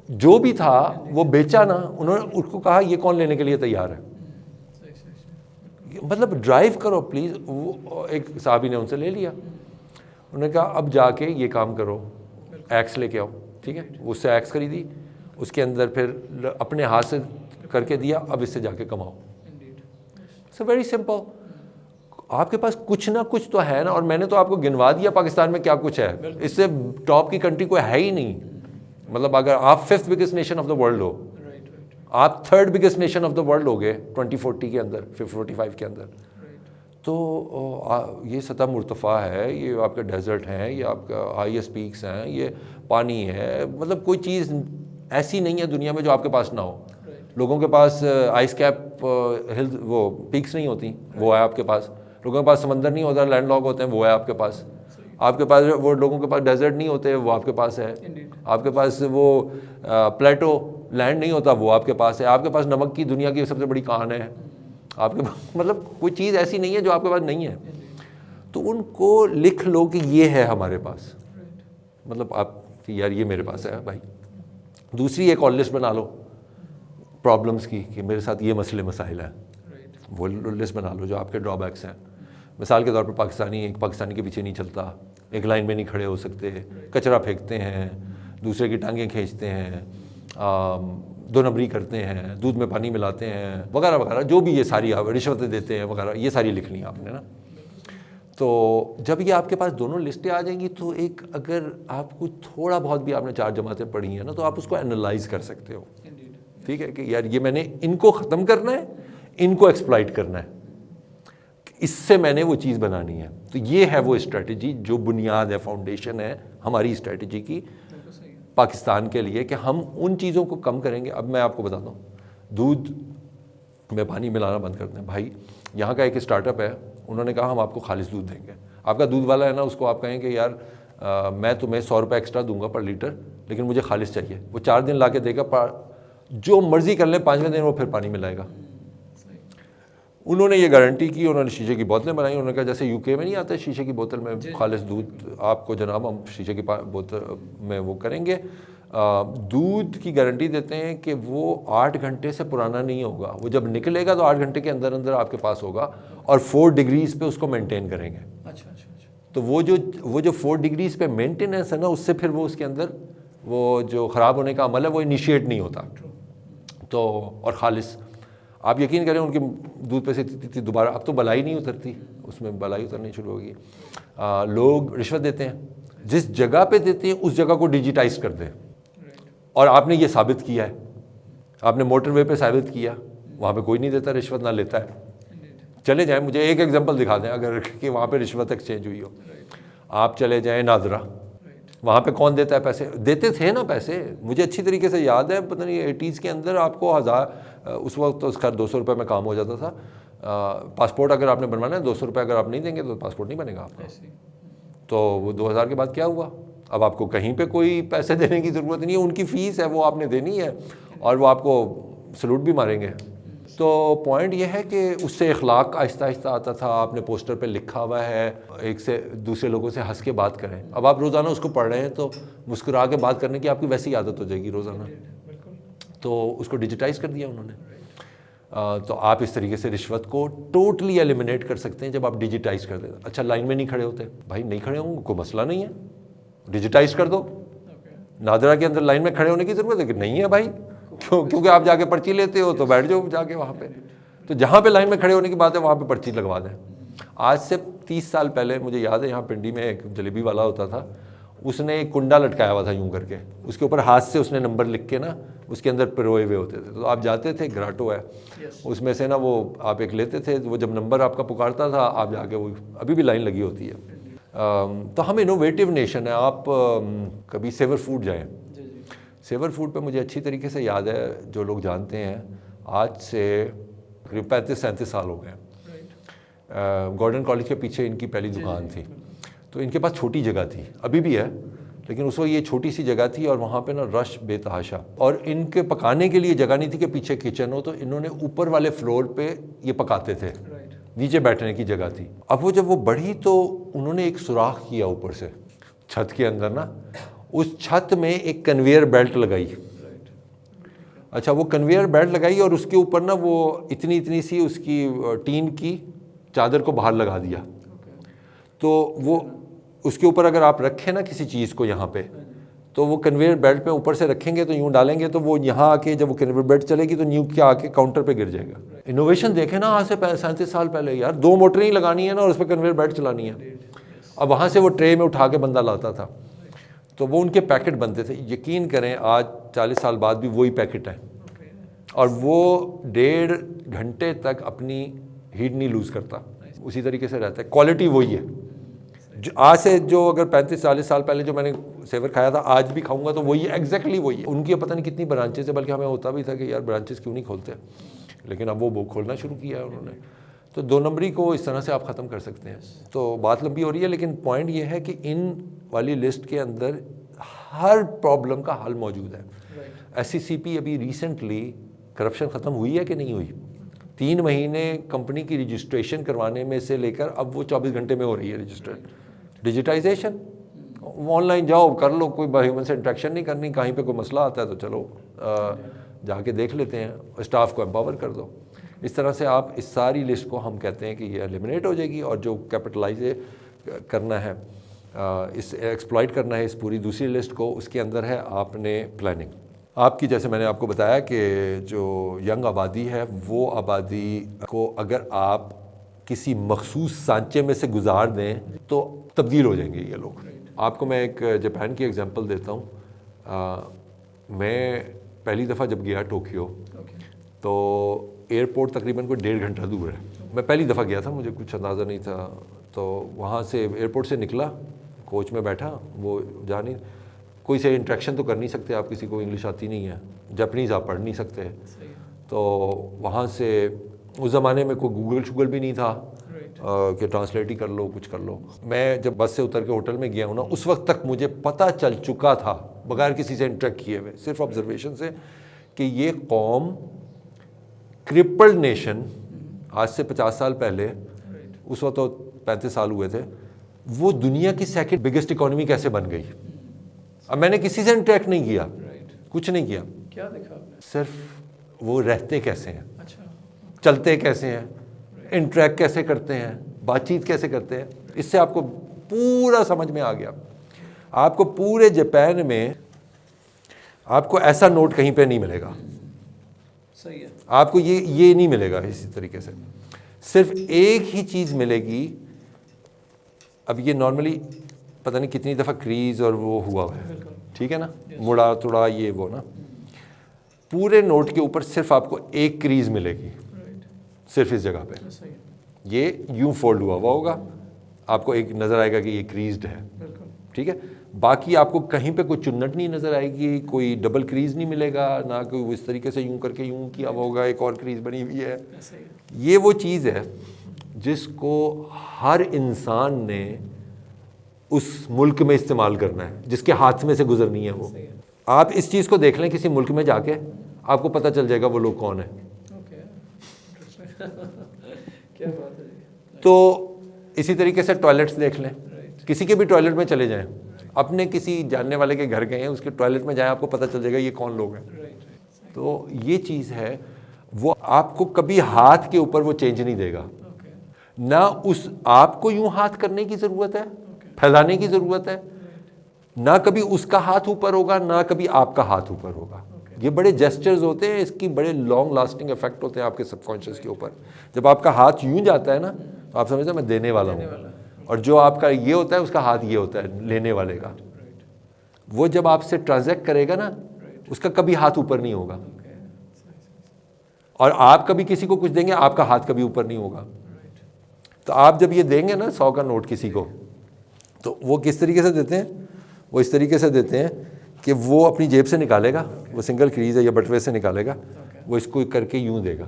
جو بھی تھا وہ بیچا نا, انہوں نے اس کو کہا یہ کون لینے کے لیے تیار ہے. مطلب ڈرائیو کرو پلیز. وہ ایک صحابی نے ان سے لے لیا, انہوں نے کہا اب جا کے یہ کام کرو, ایکس لے کے آؤ, ٹھیک ہے. اس سے ایکس خریدی, اس کے اندر پھر اپنے ہاتھ سے کر کے دیا, اب اس سے جا کے کماؤ. So very simple. آپ کے پاس کچھ نہ کچھ تو ہے نا, اور میں نے تو آپ کو گنوا دیا پاکستان میں کیا کچھ ہے. اس سے ٹاپ کی کنٹری کوئی ہے ہی نہیں. مطلب اگر آپ 5th biggest nation of the world ہو, آپ 3rd biggest nation of the world ہو گئے 2040 کے اندر, 45 کے اندر, تو یہ سطح مرتفع ہے, یہ آپ کے ڈیزرٹ ہیں, یہ آپ کا ہائیسٹ پیکس ہیں, یہ پانی ہے. مطلب کوئی چیز ایسی نہیں ہے دنیا میں جو آپ کے پاس نہ ہو. لوگوں کے پاس آئس کیپ ہلز وہ پیکس نہیں ہوتی, وہ ہے آپ کے پاس. لوگوں کے پاس سمندر نہیں ہوتا, لینڈ لاک ہوتے ہیں, وہ ہے آپ کے پاس. آپ کے پاس وہ لوگوں کے پاس ڈیزرٹ نہیں ہوتے, وہ آپ کے پاس ہے. آپ کے پاس وہ پلیٹو لینڈ نہیں ہوتا, وہ آپ کے پاس ہے. آپ کے پاس نمک کی دنیا کی سب سے بڑی کان ہے آپ کے پاس. مطلب کوئی چیز ایسی نہیں ہے جو آپ کے پاس نہیں ہے. تو ان کو لکھ لو کہ یہ ہے ہمارے پاس. مطلب آپ کہ یار یہ میرے پاس ہے بھائی. دوسری ایک اور لسٹ بنا لو پرابلمس کی, کہ میرے ساتھ یہ مسئلے مسائل ہیں, وہ لسٹ بنا لو جو آپ کے ڈرا بیکس ہیں. مثال کے طور پر ایک پاکستانی کے پیچھے نہیں چلتا, ایک لائن میں نہیں کھڑے ہو سکتے, کچرا پھینکتے ہیں, دوسرے کی ٹانگیں کھینچتے ہیں, 2 نمبری کرتے ہیں, دودھ میں پانی ملاتے ہیں, وغیرہ وغیرہ, جو بھی یہ ساری رشوتیں دیتے ہیں وغیرہ, یہ ساری لکھنی ہے آپ نے نا. تو جب یہ آپ کے پاس دونوں لسٹیں آ جائیں گی تو ایک اگر آپ کو تھوڑا بہت بھی آپ نے 4 جماعتیں پڑھی ہیں نا, تو آپ اس کو انالائز کر سکتے ہو. ٹھیک ہے کہ یار یہ میں نے ان کو ختم کرنا ہے, ان کو ایکسپلائٹ کرنا ہے, اس سے میں نے وہ چیز بنانی ہے. تو یہ ہے وہ اسٹریٹجی جو بنیاد ہے, فاؤنڈیشن ہے ہماری اسٹریٹجی کی پاکستان کے لیے, کہ ہم ان چیزوں کو کم کریں گے. اب میں آپ کو بتاتا ہوں, دودھ میں پانی ملانا بند کرتے ہیں بھائی. یہاں کا ایک اسٹارٹ اپ ہے, انہوں نے کہا ہم آپ کو خالص دودھ دیں گے. آپ کا دودھ والا ہے نا, اس کو آپ کہیں کہ یار میں تمہیں 100 روپے ایکسٹرا دوں گا پر لیٹر, لیکن مجھے خالص چاہیے. وہ 4 دن لا کے دے گا, جو مرضی کر لیں, 5ویں دن وہ پھر پانی ملائے گا. انہوں نے یہ گارنٹی کی, انہوں نے شیشے کی بوتلیں بنائی. انہوں نے کہا جیسے UK میں نہیں آتے شیشے کی بوتل میں خالص دودھ آپ کو جناب, ہم شیشے کی بوتل میں وہ کریں گے. دودھ کی گارنٹی دیتے ہیں کہ وہ 8 گھنٹے سے پرانا نہیں ہوگا. وہ جب نکلے گا تو 8 گھنٹے کے اندر اندر آپ کے پاس ہوگا, اور 4 ڈگریز پہ اس کو مینٹین کریں گے. تو وہ جو 4 ڈگریز پہ مینٹیننس ہے نا, اس سے پھر وہ اس کے اندر وہ جو خراب ہونے کا عمل ہے وہ انیشیٹ نہیں ہوتا. تو اور خالص آپ یقین کریں ان کے دودھ پہ سے دوبارہ اب تو بلائی نہیں اترتی, اس میں بلائی اترنی شروع ہوگی. لوگ رشوت دیتے ہیں, جس جگہ پہ دیتے ہیں اس جگہ کو ڈیجیٹائز کر دیں. اور آپ نے یہ ثابت کیا ہے, آپ نے موٹر وے پہ ثابت کیا, وہاں پہ کوئی نہیں دیتا رشوت, نہ لیتا ہے. چلے جائیں, مجھے ایک ایگزامپل دکھا دیں اگر کہ وہاں پہ رشوت ایکسچینج ہوئی ہو. آپ چلے جائیں ناظرہ, وہاں پہ کون دیتا ہے پیسے؟ دیتے تھے نا پیسے, مجھے اچھی طریقے سے یاد ہے. پتہ نہیں 80s کے اندر آپ کو 1000, اس وقت تو خیر 200 روپے میں کام ہو جاتا تھا. پاسپورٹ اگر آپ نے بنوانا ہے 200 روپے اگر آپ نہیں دیں گے تو پاسپورٹ نہیں بنے گا آپ کا. تو وہ 2000 کے بعد کیا ہوا؟ اب آپ کو کہیں پہ کوئی پیسے دینے کی ضرورت نہیں ہے, ان کی فیس ہے وہ آپ نے دینی ہے, اور وہ آپ کو سلوٹ بھی ماریں گے. تو پوائنٹ یہ ہے کہ اس سے اخلاق آہستہ آہستہ آتا تھا. آپ نے پوسٹر پہ لکھا ہوا ہے ایک سے دوسرے لوگوں سے ہنس کے بات کریں. اب آپ روزانہ اس کو پڑھ رہے ہیں تو مسکرا کے بات کرنے کی آپ کی ویسی عادت ہو جائے گی روزانہ. تو اس کو ڈیجیٹائز کر دیا انہوں نے. تو آپ اس طریقے سے رشوت کو ٹوٹلی ایلیمنیٹ کر سکتے ہیں جب آپ ڈیجیٹائز کر دیں. اچھا لائن میں نہیں کھڑے ہوتے بھائی, نہیں کھڑے ہوں کوئی مسئلہ نہیں ہے, ڈیجیٹائز کر دو. نادرا کے اندر لائن میں کھڑے ہونے کی ضرورت ہے کہ نہیں ہے بھائی, کیونکہ آپ جا کے پرچی لیتے ہو تو بیٹھ جاؤ جا کے وہاں پہ. تو جہاں پہ لائن میں کھڑے ہونے کی بات ہے وہاں پہ پرچی لگوا دیں. آج سے 30 سال پہلے مجھے یاد ہے, یہاں پنڈی میں ایک جلیبی والا ہوتا تھا, اس نے ایک کنڈا لٹکایا ہوا تھا یوں کر کے, اس کے اوپر ہاتھ سے اس نے نمبر لکھ کے نا اس کے اندر پروئے ہوئے ہوتے تھے. تو آپ جاتے تھے, گراٹو ہے اس میں سے نا, وہ آپ ایک لیتے تھے, وہ جب نمبر آپ کا پکارتا تھا آپ جا کے, وہ ابھی بھی لائن لگی ہوتی ہے. تو ہم انوویٹیو نیشن ہے. آپ کبھی سیور فوڈ جائیں, سیور فوڈ پہ مجھے اچھی طریقے سے یاد ہے, جو لوگ جانتے ہیں آج سے قریب 35-37 سال ہو گئے. گورڈن کالج کے پیچھے ان کی پہلی دکان تھی. تو ان کے پاس چھوٹی جگہ تھی, ابھی بھی ہے, لیکن اس وقت یہ چھوٹی سی جگہ تھی, اور وہاں پہ نا رش بے تحاشا. اور ان کے پکانے کے لیے جگہ نہیں تھی کہ پیچھے کچن ہو, تو انہوں نے اوپر والے فلور پہ یہ پکاتے تھے. نیچے بیٹھنے کی جگہ تھی. اب وہ جب وہ بڑھی تو انہوں نے ایک سوراخ کیا اوپر سے چھت کے اندر نا, اس چھت میں ایک کنویئر بیلٹ لگائی. اچھا, وہ کنویئر بیلٹ لگائی اور اس کے اوپر نا وہ اتنی سی اس کی ٹین کی چادر کو باہر لگا دیا. تو وہ اس کے اوپر اگر آپ رکھیں نا کسی چیز کو یہاں پہ, تو وہ کنویئر بیلٹ پہ اوپر سے رکھیں گے تو یوں ڈالیں گے تو وہ یہاں آ کے جب وہ کنویئر بیلٹ چلے گی تو نیو کیا آ کے کاؤنٹر پہ گر جائے گا. انوویشن دیکھیں نا, آج سے 37 سال پہلے یار 2 موٹریں ہی لگانی ہے نا اور اس پہ کنویئر بیلٹ چلانی ہے. اب وہاں سے وہ ٹرے میں اٹھا کے بندہ لاتا تھا, تو وہ ان کے پیکٹ بنتے تھے. یقین کریں آج 40 سال بعد بھی وہی پیکٹ ہیں, اور وہ 1.5 گھنٹے تک اپنی ہیٹ نہیں لوز کرتا, اسی طریقے سے رہتا ہے. کوالٹی وہی ہے. جو آج سے جو اگر 35-40 سال پہلے جو میں نے سیور کھایا تھا آج بھی کھاؤں گا تو وہی ایگزیکٹلی وہی ہے. ان کی پتہ نہیں کتنی برانچز ہے, بلکہ ہمیں ہوتا بھی تھا کہ یار برانچز کیوں نہیں کھولتے, لیکن اب وہ کھولنا شروع کیا ہے انہوں نے. تو 2 نمبری کو اس طرح سے آپ ختم کر سکتے ہیں. تو بات لمبی ہو رہی ہے, لیکن پوائنٹ یہ ہے کہ ان والی لسٹ کے اندر ہر پرابلم کا حل موجود ہے. SCCP ابھی ریسنٹلی کرپشن ختم ہوئی ہے کہ نہیں ہوئی؟ 3 مہینے کمپنی کی رجسٹریشن کروانے میں سے لے کر اب وہ 24 گھنٹے میں ہو رہی ہے رجسٹرڈ. ڈیجیٹائزیشن, آن لائن جاؤ کر لو, کوئی ہیومن سے انٹریکشن نہیں کرنی. کہیں پہ کوئی مسئلہ آتا ہے تو چلو جا کے دیکھ لیتے ہیں, اسٹاف کو امپاور کر دو. اس طرح سے آپ اس ساری لسٹ کو ہم کہتے ہیں کہ یہ ایلیمنیٹ ہو جائے گی. اور جو کیپٹلائز کرنا ہے, اس ایکسپلائٹ کرنا ہے اس پوری دوسری لسٹ کو, اس کے اندر ہے آپ نے پلاننگ. آپ کی جیسے میں نے آپ کو بتایا کہ جو ینگ آبادی ہے وہ آبادی کو اگر آپ کسی مخصوص سانچے میں سے گزار دیں تو تبدیل ہو جائیں گے یہ لوگ. آپ کو میں ایک جاپان کی ایگزامپل دیتا ہوں. میں پہلی دفعہ جب گیا ٹوکیو تو ایئرپورٹ تقریباً کوئی 1.5 گھنٹہ دور ہے. میں پہلی دفعہ گیا تھا, مجھے کچھ اندازہ نہیں تھا. تو وہاں سے ایئرپورٹ سے نکلا, کوچ میں بیٹھا, وہ جا نہیں, کوئی سے انٹریکشن تو کر نہیں سکتے آپ, کسی کو انگلش آتی نہیں ہے, جاپنیز آپ پڑھ نہیں سکتے. تو وہاں سے اس زمانے میں کوئی گوگل بھی نہیں تھا کہ ٹرانسلیٹ ہی کر لو, کچھ کر لو. میں جب بس سے اتر کے ہوٹل میں گیا ہوں نا, اس وقت تک مجھے پتہ چل چکا تھا بغیر کسی سے انٹریکٹ کیے ہوئے, صرف آبزرویشن سے, کہ یہ قوم کرپلڈ نیشن آج سے 50 سال پہلے, اس وقت تو 35 سال ہوئے تھے, وہ دنیا کی 2nd بگیسٹ اکانومی کیسے بن گئی. اب میں نے کسی سے انٹریکٹ نہیں کیا, کچھ نہیں کیا, کیا دیکھا آپ نے؟ صرف وہ رہتے کیسے ہیں, اچھا, چلتے کیسے ہیں, انٹریکٹ کیسے کرتے ہیں, بات چیت کیسے کرتے ہیں. اس سے آپ کو پورا سمجھ میں آ گیا. آپ کو پورے جاپان میں آپ کو ایسا نوٹ کہیں پہ نہیں ملے گا, صحیح ہے, آپ کو یہ نہیں ملے گا. اسی طریقے سے صرف ایک ہی چیز ملے گی. اب یہ نارملی پتہ نہیں کتنی دفعہ کریز اور وہ ہوا ہے, ٹھیک ہے نا, مڑا توڑا یہ وہ نا, پورے نوٹ کے اوپر صرف آپ کو ایک کریز ملے گی, صرف اس جگہ پہ. یہ یوں فولڈ ہوا ہوگا, آپ کو ایک نظر آئے گا کہ یہ کریزڈ ہے, ٹھیک ہے. باقی آپ کو کہیں پہ کوئی چنٹ نہیں نظر آئے گی, کوئی ڈبل کریز نہیں ملے گا, نہ کوئی اس طریقے سے یوں کر کے یوں کیا ہوگا ایک اور کریز بنی ہوئی ہے. یہ وہ چیز ہے جس کو ہر انسان نے اس ملک میں استعمال کرنا ہے, جس کے ہاتھ میں سے گزرنی ہے وہ. آپ اس چیز کو دیکھ لیں کسی ملک میں جا کے, آپ کو پتہ چل جائے گا وہ لوگ کون ہیں. تو اسی طریقے سے ٹوائلٹس دیکھ لیں, کسی کے بھی ٹوائلٹ میں چلے جائیں, اپنے کسی جاننے والے کے گھر گئے ہیں, اس کے ٹوائلٹ میں جائیں, آپ کو پتہ چل جائے گا یہ کون لوگ ہیں. تو یہ چیز ہے, وہ آپ کو کبھی ہاتھ کے اوپر وہ چینج نہیں دے گا. نہ اس آپ کو یوں ہاتھ کرنے کی ضرورت ہے, پھیلانے کی ضرورت ہے, نہ کبھی اس کا ہاتھ اوپر ہوگا, نہ کبھی آپ کا ہاتھ اوپر ہوگا. یہ بڑے جیسچرز ہوتے ہیں, اس کی بڑے لانگ لاسٹنگ افیکٹ ہوتے ہیں آپ کے سب کانشیس کے اوپر. جب آپ کا ہاتھ یوں جاتا ہے نا, تو آپ سمجھتے ہیں میں دینے والا ہوں, اور جو آپ کا یہ ہوتا ہے اس کا ہاتھ یہ ہوتا ہے لینے والے کا. وہ جب آپ سے ٹرانزیکٹ کرے گا نا, اس کا کبھی ہاتھ اوپر نہیں ہوگا, اور آپ کبھی کسی کو کچھ دیں گے, آپ کا ہاتھ کبھی اوپر نہیں ہوگا. تو آپ جب یہ دیں گے نا 100 کا نوٹ کسی کو, تو وہ کس طریقے سے دیتے ہیں, وہ اس طریقے سے دیتے ہیں کہ وہ اپنی جیب سے نکالے گا, وہ سنگل کریز ہے یا بٹوے سے نکالے گا, وہ اس کو کر کے یوں دے گا.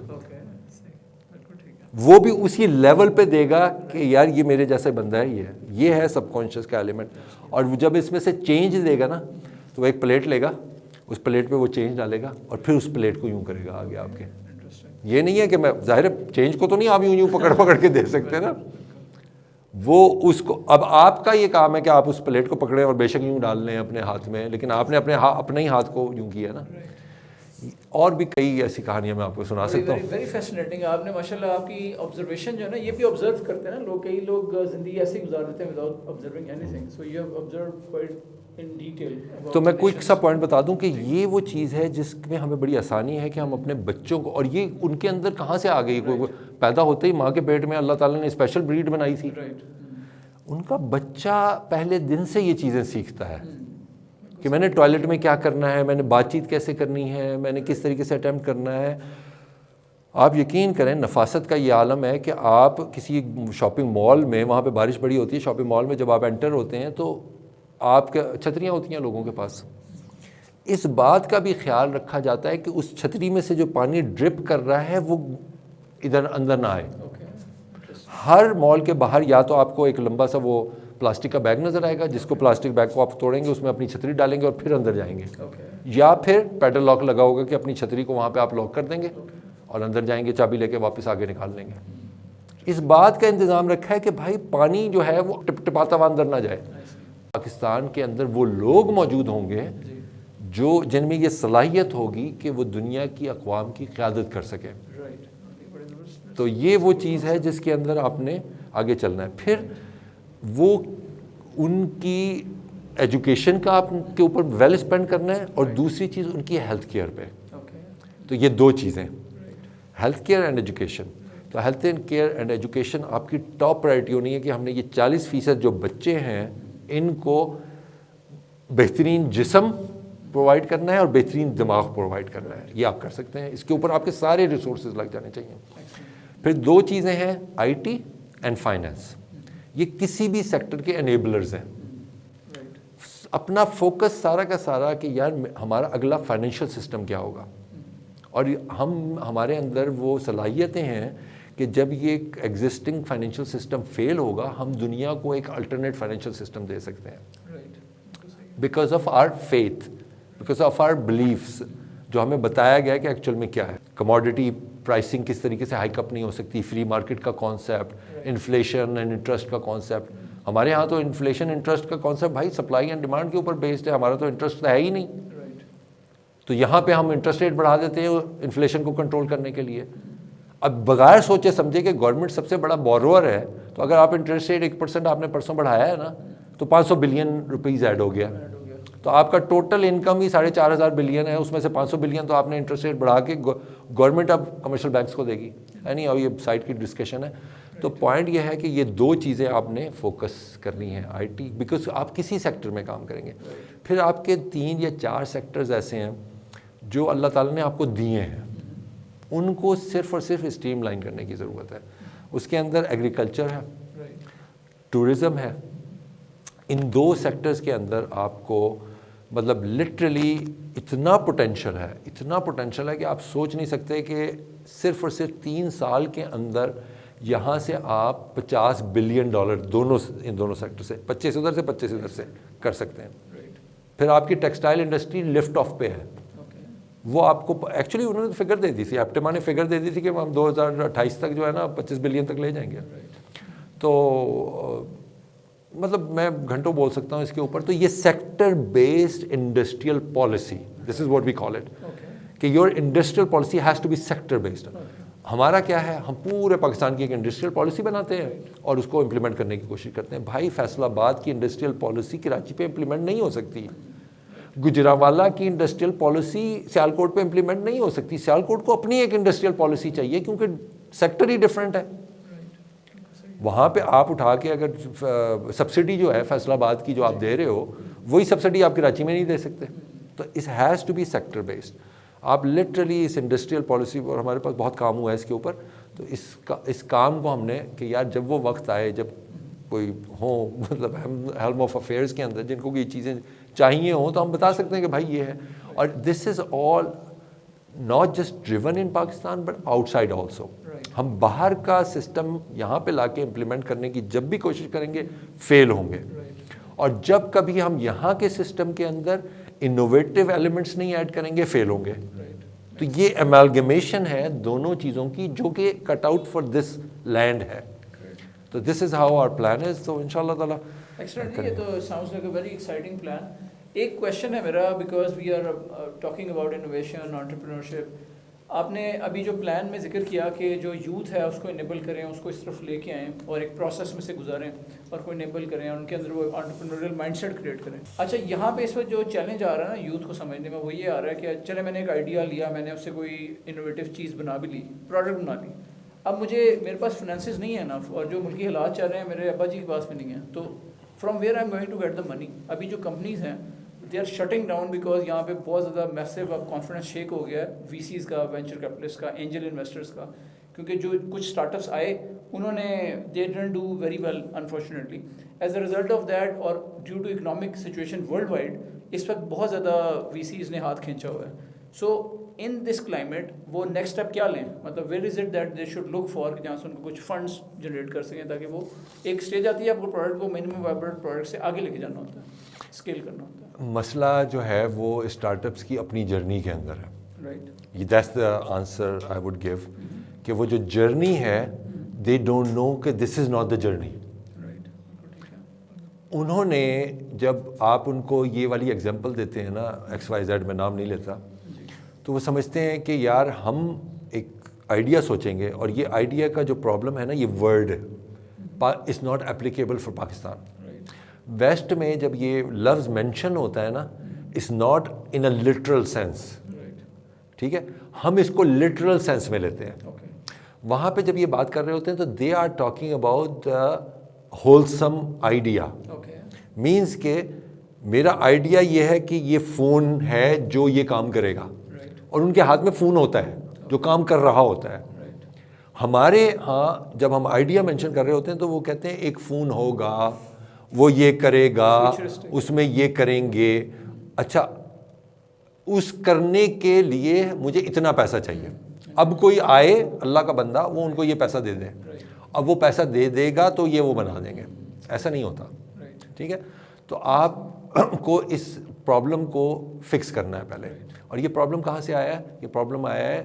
وہ بھی اسی لیول پہ دے گا کہ یار یہ میرے جیسے بندہ ہے, یہ ہے سب کانشیس کا ایلیمنٹ. اور جب اس میں سے چینج دے گا نا, تو وہ ایک پلیٹ لے گا, اس پلیٹ پہ وہ چینج ڈالے گا, اور پھر اس پلیٹ کو یوں کرے گا آگے آپ کے. یہ نہیں ہے کہ میں ظاہر چینج کو تو نہیں آپ یوں پکڑ پکڑ کے دے سکتے نا, وہ اس کو اب آپ کا یہ کام ہے کہ آپ اس پلیٹ کو پکڑیں اور بے شک یوں ڈال لیں اپنے ہاتھ میں, لیکن آپ نے اپنے ہی ہاتھ کو یوں کیا نا. اور بھی کئی ایسی کہانیاں میں آپ کو سنا سکتا ہوں. Very fascinating. آپ نے ماشاء اللہ آپ کی آبزرویشن جو ہے نا, یہ بھی آبزرو کرتے ہیں نا لوگ, کئی لوگ زندگی ایسے ہی گزار دیتے ہیں without observing any thing, so you have observed quite in detail. تو میں کوئی سا پوائنٹ بتا دوں کہ یہ وہ چیز ہے جس میں ہمیں بڑی آسانی ہے کہ ہم اپنے بچوں کو, اور یہ ان کے اندر کہاں سے آ گئی, پیدا ہوتے ہی ماں کے پیٹ میں اللہ تعالیٰ نے اسپیشل بریڈ بنائی تھی, ان کا بچہ پہلے دن سے یہ چیزیں سیکھتا ہے کہ میں نے ٹوائلٹ میں کیا کرنا ہے, میں نے بات چیت کیسے کرنی ہے, میں نے کس طریقے سے اٹیمپٹ کرنا ہے. آپ یقین کریں نفاست کا یہ عالم ہے کہ آپ کسی شاپنگ مال میں, وہاں پہ بارش بڑی ہوتی ہے شاپنگ مال میں, جب آپ انٹر ہوتے ہیں تو آپ کے چھتریاں ہوتی ہیں لوگوں کے پاس, اس بات کا بھی خیال رکھا جاتا ہے کہ اس چھتری میں سے جو پانی ڈرپ کر رہا ہے وہ ادھر اندر نہ آئے. ہر مال کے باہر یا تو آپ کو ایک لمبا سا وہ پلاسٹک کا بیگ نظر آئے گا, جس کو پلاسٹک بیگ کو آپ توڑیں گے, اس میں اپنی چھتری ڈالیں گے اور پھر اندر جائیں گے, یا پھر پیڈل لاک لگا ہوگا کہ اپنی چھتری کو وہاں پہ آپ لاک کر دیں گے اور اندر جائیں گے, چابی لے کے واپس آگے نکال لیں گے. اس بات کا انتظام رکھا ہے کہ بھائی پانی جو ہے وہ ٹپ ٹپاتا ہوا اندر نہ جائے. پاکستان کے اندر وہ لوگ موجود ہوں گے جو جن میں یہ صلاحیت ہوگی کہ وہ دنیا کی اقوام کی قیادت کر سکیں. تو یہ وہ چیز ہے جس کے اندر آپ نے آگے چلنا ہے. پھر وہ ان کی ایجوکیشن کا آپ کے اوپر ویل اسپینڈ کرنا ہے, اور دوسری چیز ان کی ہیلتھ کیئر پہ. تو یہ دو چیزیں, ہیلتھ کیئر اینڈ ایجوکیشن. تو ہیلتھ کیئر اینڈ ایجوکیشن آپ کی ٹاپ پرائرٹی ہونی ہے کہ ہم نے یہ 40% جو بچے ہیں ان کو بہترین جسم پرووائڈ کرنا ہے اور بہترین دماغ پرووائڈ کرنا ہے. یہ آپ کر سکتے ہیں, اس کے اوپر آپ کے سارے ریسورسز لگ جانے چاہیے. پھر دو چیزیں ہیں, آئی ٹی اینڈ فائنینس. یہ کسی بھی سیکٹر کے انیبلرز ہیں. اپنا فوکس سارا کا سارا کہ یار ہمارا اگلا فائنینشیل سسٹم کیا ہوگا, اور ہمارے اندر وہ صلاحیتیں ہیں کہ جب یہ ایگزسٹنگ فائنینشیل سسٹم فیل ہوگا ہم دنیا کو ایک الٹرنیٹ فائنینشیل سسٹم دے سکتے ہیں, because of our faith, because of our beliefs, جو ہمیں بتایا گیا کہ ایکچوئل میں کیا ہے. کموڈٹی پرائسنگ کس طریقے سے ہائیک اپ نہیں ہو سکتی, فری مارکیٹ کا کانسیپٹ, انفلیشن اینڈ انٹرسٹ کا کانسیپٹ. ہمارے ہاں تو انفلیشن انٹرسٹ کا کانسیپٹ بھائی سپلائی اینڈ ڈیمانڈ کے اوپر بیسڈ ہے, ہمارا تو انٹرسٹ ہے ہی نہیں. تو یہاں پہ ہم انٹرسٹ ریٹ بڑھا دیتے ہیں انفلیشن کو کنٹرول کرنے کے لیے. اب بغیر سوچے سمجھے کہ گورنمنٹ سب سے بڑا بورور ہے, تو اگر آپ انٹرسٹ ریٹ 1% آپ نے پرسوں بڑھایا ہے نا, تو 500 بلین روپیز ایڈ ہو گیا. تو آپ کا ٹوٹل انکم ہی 4,500 بلین ہے, اس میں سے 500 بلین تو آپ نے انٹرسٹ ریٹ بڑھا کے گورنمنٹ اب کمرشل بینکس کو دے گی. یعنی اب یہ سائڈ کی ڈسکشن ہے. تو پوائنٹ یہ ہے کہ یہ دو چیزیں آپ نے فوکس کرنی ہے, آئی ٹی, بیکاز آپ کسی سیکٹر میں کام کریں گے. پھر آپ کے 3 یا 4 سیکٹرز ایسے ہیں جو اللہ تعالیٰ نے آپ کو دیے ہیں, ان کو صرف اور صرف اسٹریم لائن کرنے کی ضرورت ہے. اس کے اندر ایگریکلچر ہے, ٹورزم ہے. ان 2 سیکٹرز کے اندر آپ کو مطلب لٹرلی اتنا پوٹینشیل ہے کہ آپ سوچ نہیں سکتے کہ صرف اور صرف 3 سال کے اندر یہاں سے آپ $50 بلین ان دونوں سیکٹر سے 25 ادھر سے 25 ادھر سے کر سکتے ہیں. پھر آپ کی ٹیکسٹائل انڈسٹری لفٹ آف پہ ہے. وہ آپ کو ایکچولی انہوں نے فگر دے دی تھی, ایپٹما نے فگر دے دی تھی کہ ہم 2028 تک جو ہے نا 25 بلین تک لے جائیں گے. تو مطلب میں گھنٹوں بول سکتا ہوں اس کے اوپر. تو یہ sector based industrial policy, this is what we call it, کہ your industrial policy has to be sector based. ہمارا کیا ہے, ہم پورے پاکستان کی ایک انڈسٹریل پالیسی بناتے ہیں اور اس کو امپلیمنٹ کرنے کی کوشش کرتے ہیں. بھائی فیصل آباد کی انڈسٹریل پالیسی کراچی پہ امپلیمنٹ نہیں ہو سکتی, گجرانوالہ کی انڈسٹریل پالیسی سیالکوٹ پہ امپلیمنٹ نہیں ہو سکتی. سیالکوٹ کو اپنی ایک انڈسٹریل پالیسی چاہیے کیونکہ سیکٹر ہی ڈفرینٹ ہے. وہاں پہ آپ اٹھا کے اگر سبسڈی جو ہے فیصل آباد کی جو آپ دے رہے ہو, وہی سبسڈی آپ کراچی میں نہیں دے سکتے. تو اس has to be sector based. آپ لٹرلی اس انڈسٹریل پالیسی, اور ہمارے پاس بہت کام ہوا ہے اس کے اوپر, تو اس کام کو ہم نے کہ یار جب وہ وقت آئے جب کوئی ہوں مطلب ہیلم آف افیئرس کے اندر جن کو یہ چیزیں چاہیے ہوں, تو ہم بتا سکتے ہیں کہ بھائی یہ ہے. اور this is all not just driven in Pakistan but outside also. ہم باہر کا سسٹم یہاں پہ لا کے امپلیمنٹ کرنے کی جب بھی کوشش کریں گے فیل ہوں گے, اور جب کبھی ہم یہاں کے سسٹم کے اندر انوویٹو ایلیمنٹس نہیں ایڈ کریں گے فیل ہوں گے. تو یہ ایمالگمیشن ہے دونوں چیزوں کی جو کہ cut out for this land ہے. تو this is how our plan is. تو ان شاء اللہ تعالیٰ ایکسلنٹ. یہ تو sounds like a very exciting plan. ایک کویشچن ہے میرا, because we are talking about innovation, entrepreneurship. آپ نے ابھی جو پلان میں ذکر کیا کہ جو یوتھ ہے اس کو انیبل کریں, اس کو اس طرف لے کے آئیں اور ایک پروسیس میں سے گزاریں اور کو انیبل کریں اور ان کے اندر وہ انٹرپرینوریل مائنڈ سیٹ کریٹ کریں. اچھا, یہاں پہ اس وقت جو چیلنج آ رہا ہے نا یوتھ کو سمجھنے میں, وہ یہ آ رہا ہے کہ چلے میں نے ایک آئیڈیا لیا, میں نے اس سے کوئی انوویٹیو چیز بنا بھی لی, پروڈکٹ بنا لی, اب میرے پاس فائنینسز نہیں ہے نا, اور جو ملکی حالات چل رہے ہیں میرے ابا جی کے پاس بھی نہیں ہیں, تو from where I am going to get the money. ابھی جو کمپنیز ہیں they are shutting down because یہاں پہ بہت زیادہ میسو اب کانفیڈنس شیک ہو گیا ہے وی سیز کا, وینچر کیپٹلسٹ کا, اینجل انویسٹرس کا, کیونکہ جو کچھ اسٹارٹ اپس آئے انہوں نے they didn't do very well unfortunately. As a result of that اور due to economic situation worldwide اس وقت بہت زیادہ وی سیز نے ہاتھ کھینچا ہوا ہے. سو ان دس کلائمیٹ وہ نیکسٹ اسٹیپ کیا لیں, مطلب where is it that they should look for, جہاں سے ان کو کچھ فنڈس جنریٹ کر سکیں, تاکہ وہ ایک اسٹیج آتی ہے آپ کو پروڈکٹ کو منیمم وائبل پروڈکٹ سے آگے لے کے جانا ہوتا ہے, اسکیل کرنا ہوتا ہے. مسئلہ جو ہے وہ اسٹارٹ اپس کی اپنی جرنی کے اندر ہے. رائٹ, یہ that's the answer I would give, کہ وہ جو جرنی ہے دے ڈونٹ نو کہ دس از ناٹ دا جرنی. انہوں نے جب آپ ان کو یہ والی ایگزامپل دیتے ہیں نا, ایکس وائی زیڈ, میں نام نہیں لیتا, تو وہ سمجھتے ہیں کہ یار ہم ایک آئیڈیا سوچیں گے اور یہ آئیڈیا کا جو پرابلم ہے نا یہ word is not applicable for Pakistan. West میں جب یہ لفظ مینشن ہوتا ہے نا, it's not in a literal sense, ٹھیک ہے, ہم اس کو لٹرل سینس میں لیتے ہیں. وہاں پہ جب یہ بات کر رہے ہوتے ہیں تو they are talking about the wholesome idea. Means کہ میرا آئیڈیا یہ ہے کہ یہ فون ہے جو یہ کام کرے گا, اور ان کے ہاتھ میں فون ہوتا ہے جو کام کر رہا ہوتا ہے. ہمارے ہاں جب ہم آئیڈیا مینشن کر رہے ہوتے ہیں تو وہ کہتے ہیں ایک فون ہوگا, وہ یہ کرے گا, اس میں یہ کریں گے. اچھا, اس کرنے کے لیے مجھے اتنا پیسہ چاہیے. اب کوئی آئے اللہ کا بندہ, وہ ان کو یہ پیسہ دے دے, اب وہ پیسہ دے دے گا تو یہ وہ بنا دیں گے. ایسا نہیں ہوتا, ٹھیک ہے. تو آپ کو اس پرابلم کو فکس کرنا ہے پہلے. اور یہ پرابلم کہاں سے آیا ہے؟ یہ پرابلم آیا ہے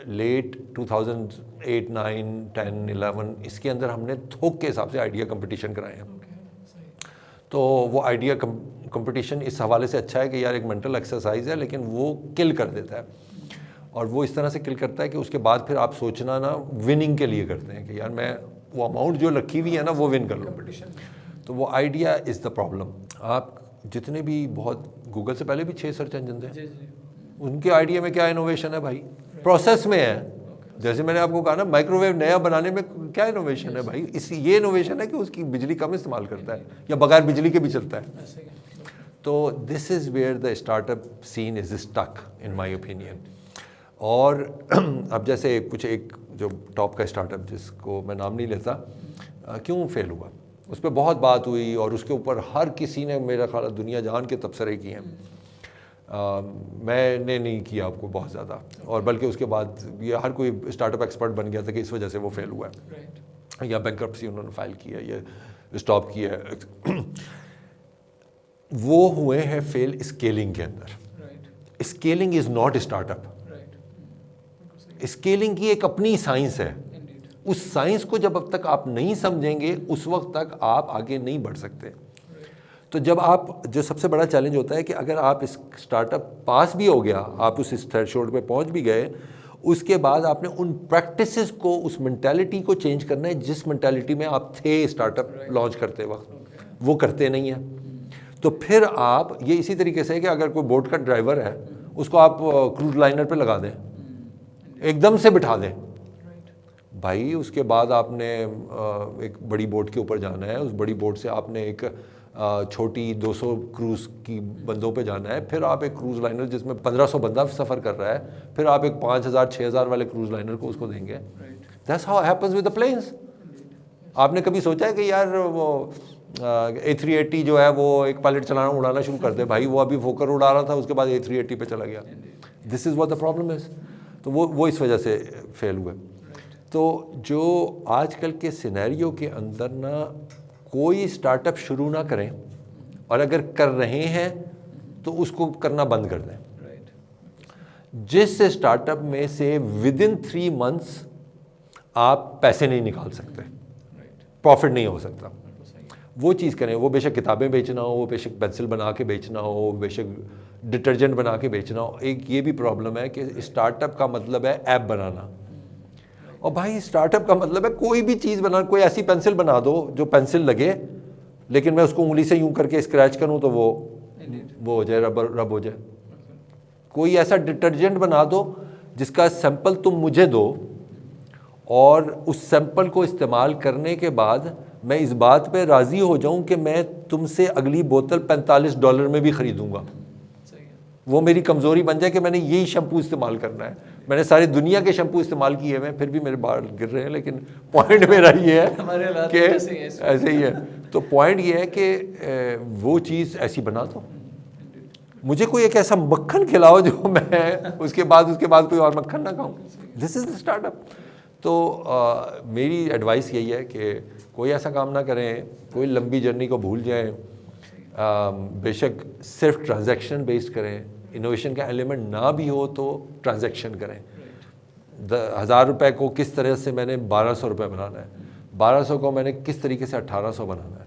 لیٹ 2008, 9, 10, 11. اس کے اندر ہم نے تھوک کے حساب سے آئیڈیا کمپٹیشن کرائے ہیں. تو وہ آئیڈیا کمپٹیشن اس حوالے سے اچھا ہے کہ یار ایک مینٹل ایکسرسائز ہے, لیکن وہ کل کر دیتا ہے. اور وہ اس طرح سے کل کرتا ہے کہ اس کے بعد پھر آپ سوچنا نا وننگ کے لیے کرتے ہیں کہ یار میں وہ اماؤنٹ جو رکھی ہوئی ہے نا وہ ون کر لوں. تو وہ آئیڈیا از دا پرابلم. آپ جتنے بھی بہت گوگل سے پہلے بھی 6 سرچ انجن تھے, ان کے آئیڈیا میں کیا انوویشن ہے بھائی؟ پروسیس میں ہے. جیسے میں نے آپ کو کہا نا مائکرو ویو نیا بنانے میں کیا انوویشن ہے بھائی؟ یہ انوویشن ہے کہ اس کی بجلی کم استعمال کرتا ہے یا بغیر بجلی کے بھی چلتا ہے. تو this is where the startup scene is stuck in my opinion. اور اب جیسے کچھ ایک جو ٹاپ کا اسٹارٹ اپ جس کو میں نام نہیں لیتا, کیوں فیل ہوا, اس پہ بہت بات ہوئی اور اس کے اوپر ہر کسی نے میرا خیال دنیا جہان کے تبصرے کیے ہیں. میں نے نہیں کیا آپ کو بہت زیادہ, اور بلکہ اس کے بعد یہ ہر کوئی اسٹارٹ اپ ایکسپرٹ بن گیا تھا کہ اس وجہ سے وہ فیل ہوا ہے یا بینکرپسی انہوں نے فائل کیا, یہ اسٹاپ کیا ہے. وہ ہوئے ہیں فیل اسکیلنگ کے اندر. Scaling is not startup. Scaling کی ایک اپنی سائنس ہے. اس سائنس کو جب اب تک آپ نہیں سمجھیں گے اس وقت تک آپ آگے نہیں بڑھ سکتے. تو جب آپ, جو سب سے بڑا چیلنج ہوتا ہے کہ اگر آپ اس اسٹارٹ اپ پاس بھی ہو گیا, آپ اس تھریشولڈ پہ پہنچ بھی گئے, اس کے بعد آپ نے ان پریکٹسز کو, اس مینٹیلٹی کو چینج کرنا ہے جس مینٹیلٹی میں آپ تھے اسٹارٹ اپ لانچ کرتے وقت. وہ کرتے نہیں ہیں. تو پھر آپ یہ اسی طریقے سے کہ اگر کوئی بوٹ کا ڈرائیور ہے اس کو آپ کروز لائنر پہ لگا دیں, ایک دم سے بٹھا دیں بھائی, اس کے بعد آپ نے ایک بڑی بوٹ کے اوپر جانا ہے, اس بڑی بوٹ سے آپ نے ایک چھوٹی 200 کروز کی بندوں پہ جانا ہے, پھر آپ ایک کروز لائنر جس میں 1500 بندہ سفر کر رہا ہے, پھر آپ ایک 5000 6000 والے کروز لائنر کو اس کو دیں گے. That's how happens with the planes. آپ نے کبھی سوچا ہے کہ یار وہ A380 جو ہے وہ ایک پائلٹ اڑانا شروع کر دے بھائی, وہ ابھی فوکر اڑا رہا تھا, اس کے بعد A380 پہ چلا گیا. This is what the problem is. تو وہ اس وجہ سے فیل ہوئے. تو جو آج کل کے سینیریو کے اندر نا کوئی اسٹارٹ اپ شروع نہ کریں, اور اگر کر رہے ہیں تو اس کو کرنا بند کر دیں. جس اسٹارٹ اپ میں سے ود ان 3 months آپ پیسے نہیں نکال سکتے, پروفٹ نہیں ہو سکتا. وہ چیز کریں, وہ بے شک کتابیں بیچنا ہو, وہ بے شک پینسل بنا کے بیچنا ہو, بے شک ڈٹرجنٹ بنا کے بیچنا ہو. ایک یہ بھی پرابلم ہے کہ اسٹارٹ اپ کا مطلب ہے ایپ بنانا, اور بھائی اسٹارٹ اپ کا مطلب ہے کوئی بھی چیز بنا, کوئی ایسی پینسل بنا دو جو پینسل لگے لیکن میں اس کو انگلی سے یوں کر کے اسکریچ کروں تو وہ ہو جائے, رب ہو جائے. کوئی ایسا ڈٹرجنٹ بنا دو جس کا سیمپل تم مجھے دو, اور اس سیمپل کو استعمال کرنے کے بعد میں اس بات پہ راضی ہو جاؤں کہ میں تم سے اگلی بوتل $45 میں بھی خریدوں گا. وہ میری کمزوری بن جائے کہ میں نے یہی شیمپو استعمال کرنا ہے. میں نے ساری دنیا کے شیمپو استعمال کیے ہوئے ہیں, پھر بھی میرے بال گر رہے ہیں, لیکن پوائنٹ میرا یہ ہے کہ ایسے ہی ہے. تو پوائنٹ یہ ہے کہ وہ چیز ایسی بنا دو, مجھے کوئی ایک ایسا مکھن کھلاؤ جو میں اس کے بعد کوئی اور مکھن نہ کھاؤں. دس از دا اسٹارٹ اپ. تو میری ایڈوائس یہی ہے کہ کوئی ایسا کام نہ کریں, کوئی لمبی جرنی کو بھول جائیں. بے شک صرف ٹرانزیکشن بیسڈ کریں, انوویشن کا ایلیمنٹ نہ بھی ہو تو ٹرانزیکشن کریں. 1000 روپے کو کس طرح سے میں نے 1200 روپے بنانا ہے, 1200 کو میں نے کس طریقے سے 1800 بنانا ہے.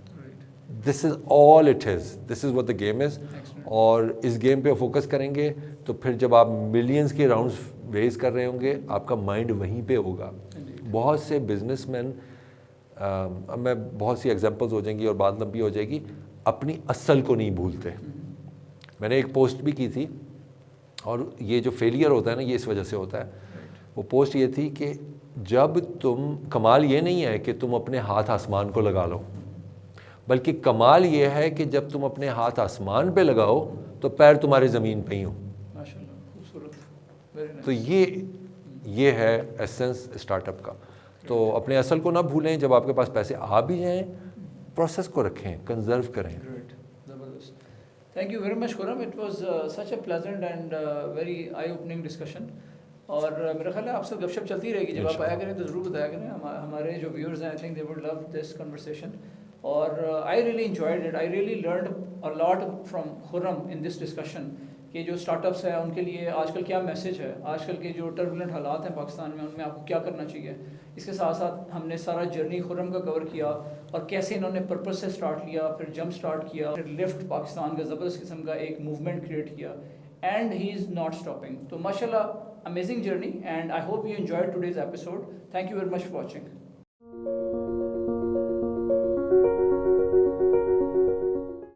This is all it is, this is what the game is. اور اس گیم پہ فوکس کریں گے تو پھر جب آپ ملینز کے راؤنڈز ریز کر رہے ہوں گے آپ کا مائنڈ وہیں پہ ہوگا. بہت سے بزنس مین, اب میں بہت سی ایگزامپلز ہو جائیں گی اور بات لمبی ہو جائے گی, اپنی اصل کو نہیں بھولتے. میں نے ایک پوسٹ بھی کی تھی, اور یہ جو فیلئر ہوتا ہے نا یہ اس وجہ سے ہوتا ہے. وہ پوسٹ یہ تھی کہ جب تم, کمال یہ نہیں ہے کہ تم اپنے ہاتھ آسمان کو لگا لو, بلکہ کمال یہ ہے کہ جب تم اپنے ہاتھ آسمان پہ لگاؤ تو پیر تمہارے زمین پہ ہی ہوں. تو یہ ہے ایسنس اسٹارٹ اپ کا. تو اپنے اصل کو نہ بھولیں. جب آپ کے پاس پیسے آ بھی جائیں, پروسیس کو رکھیں, کنزرو کریں. Thank you very much, Khurram. It was such a pleasant and very eye-opening discussion. اور میرا خیال ہے آپ سے گپ شپ چلتی رہے گی, جب آپ آیا کریں تو ضرور بتایا کریں. ہمارے جو ویورز ہیں, I think they would love this conversation. اور I really enjoyed it. I really learned a lot from Khurram in this discussion کہ جو اسٹارٹ اپس ہیں ان کے لیے آج کل کیا میسج ہے, آج کل کے جو ٹربولنٹ حالات ہیں پاکستان میں ان میں آپ کو کیا کرنا چاہیے. اس کے ساتھ ساتھ ہم نے سارا جرنی خرم کا کور کیا, اور کیسے انہوں نے پرپس سے اسٹارٹ لیا, پھر جمپ اسٹارٹ کیا, پھر لفٹ پاکستان کا زبردست قسم کا ایک موومنٹ کریٹ کیا, and he is not stopping. تو ماشاء اللہ amazing journey, and I hope you enjoy today's episode. Thank you very much for watching.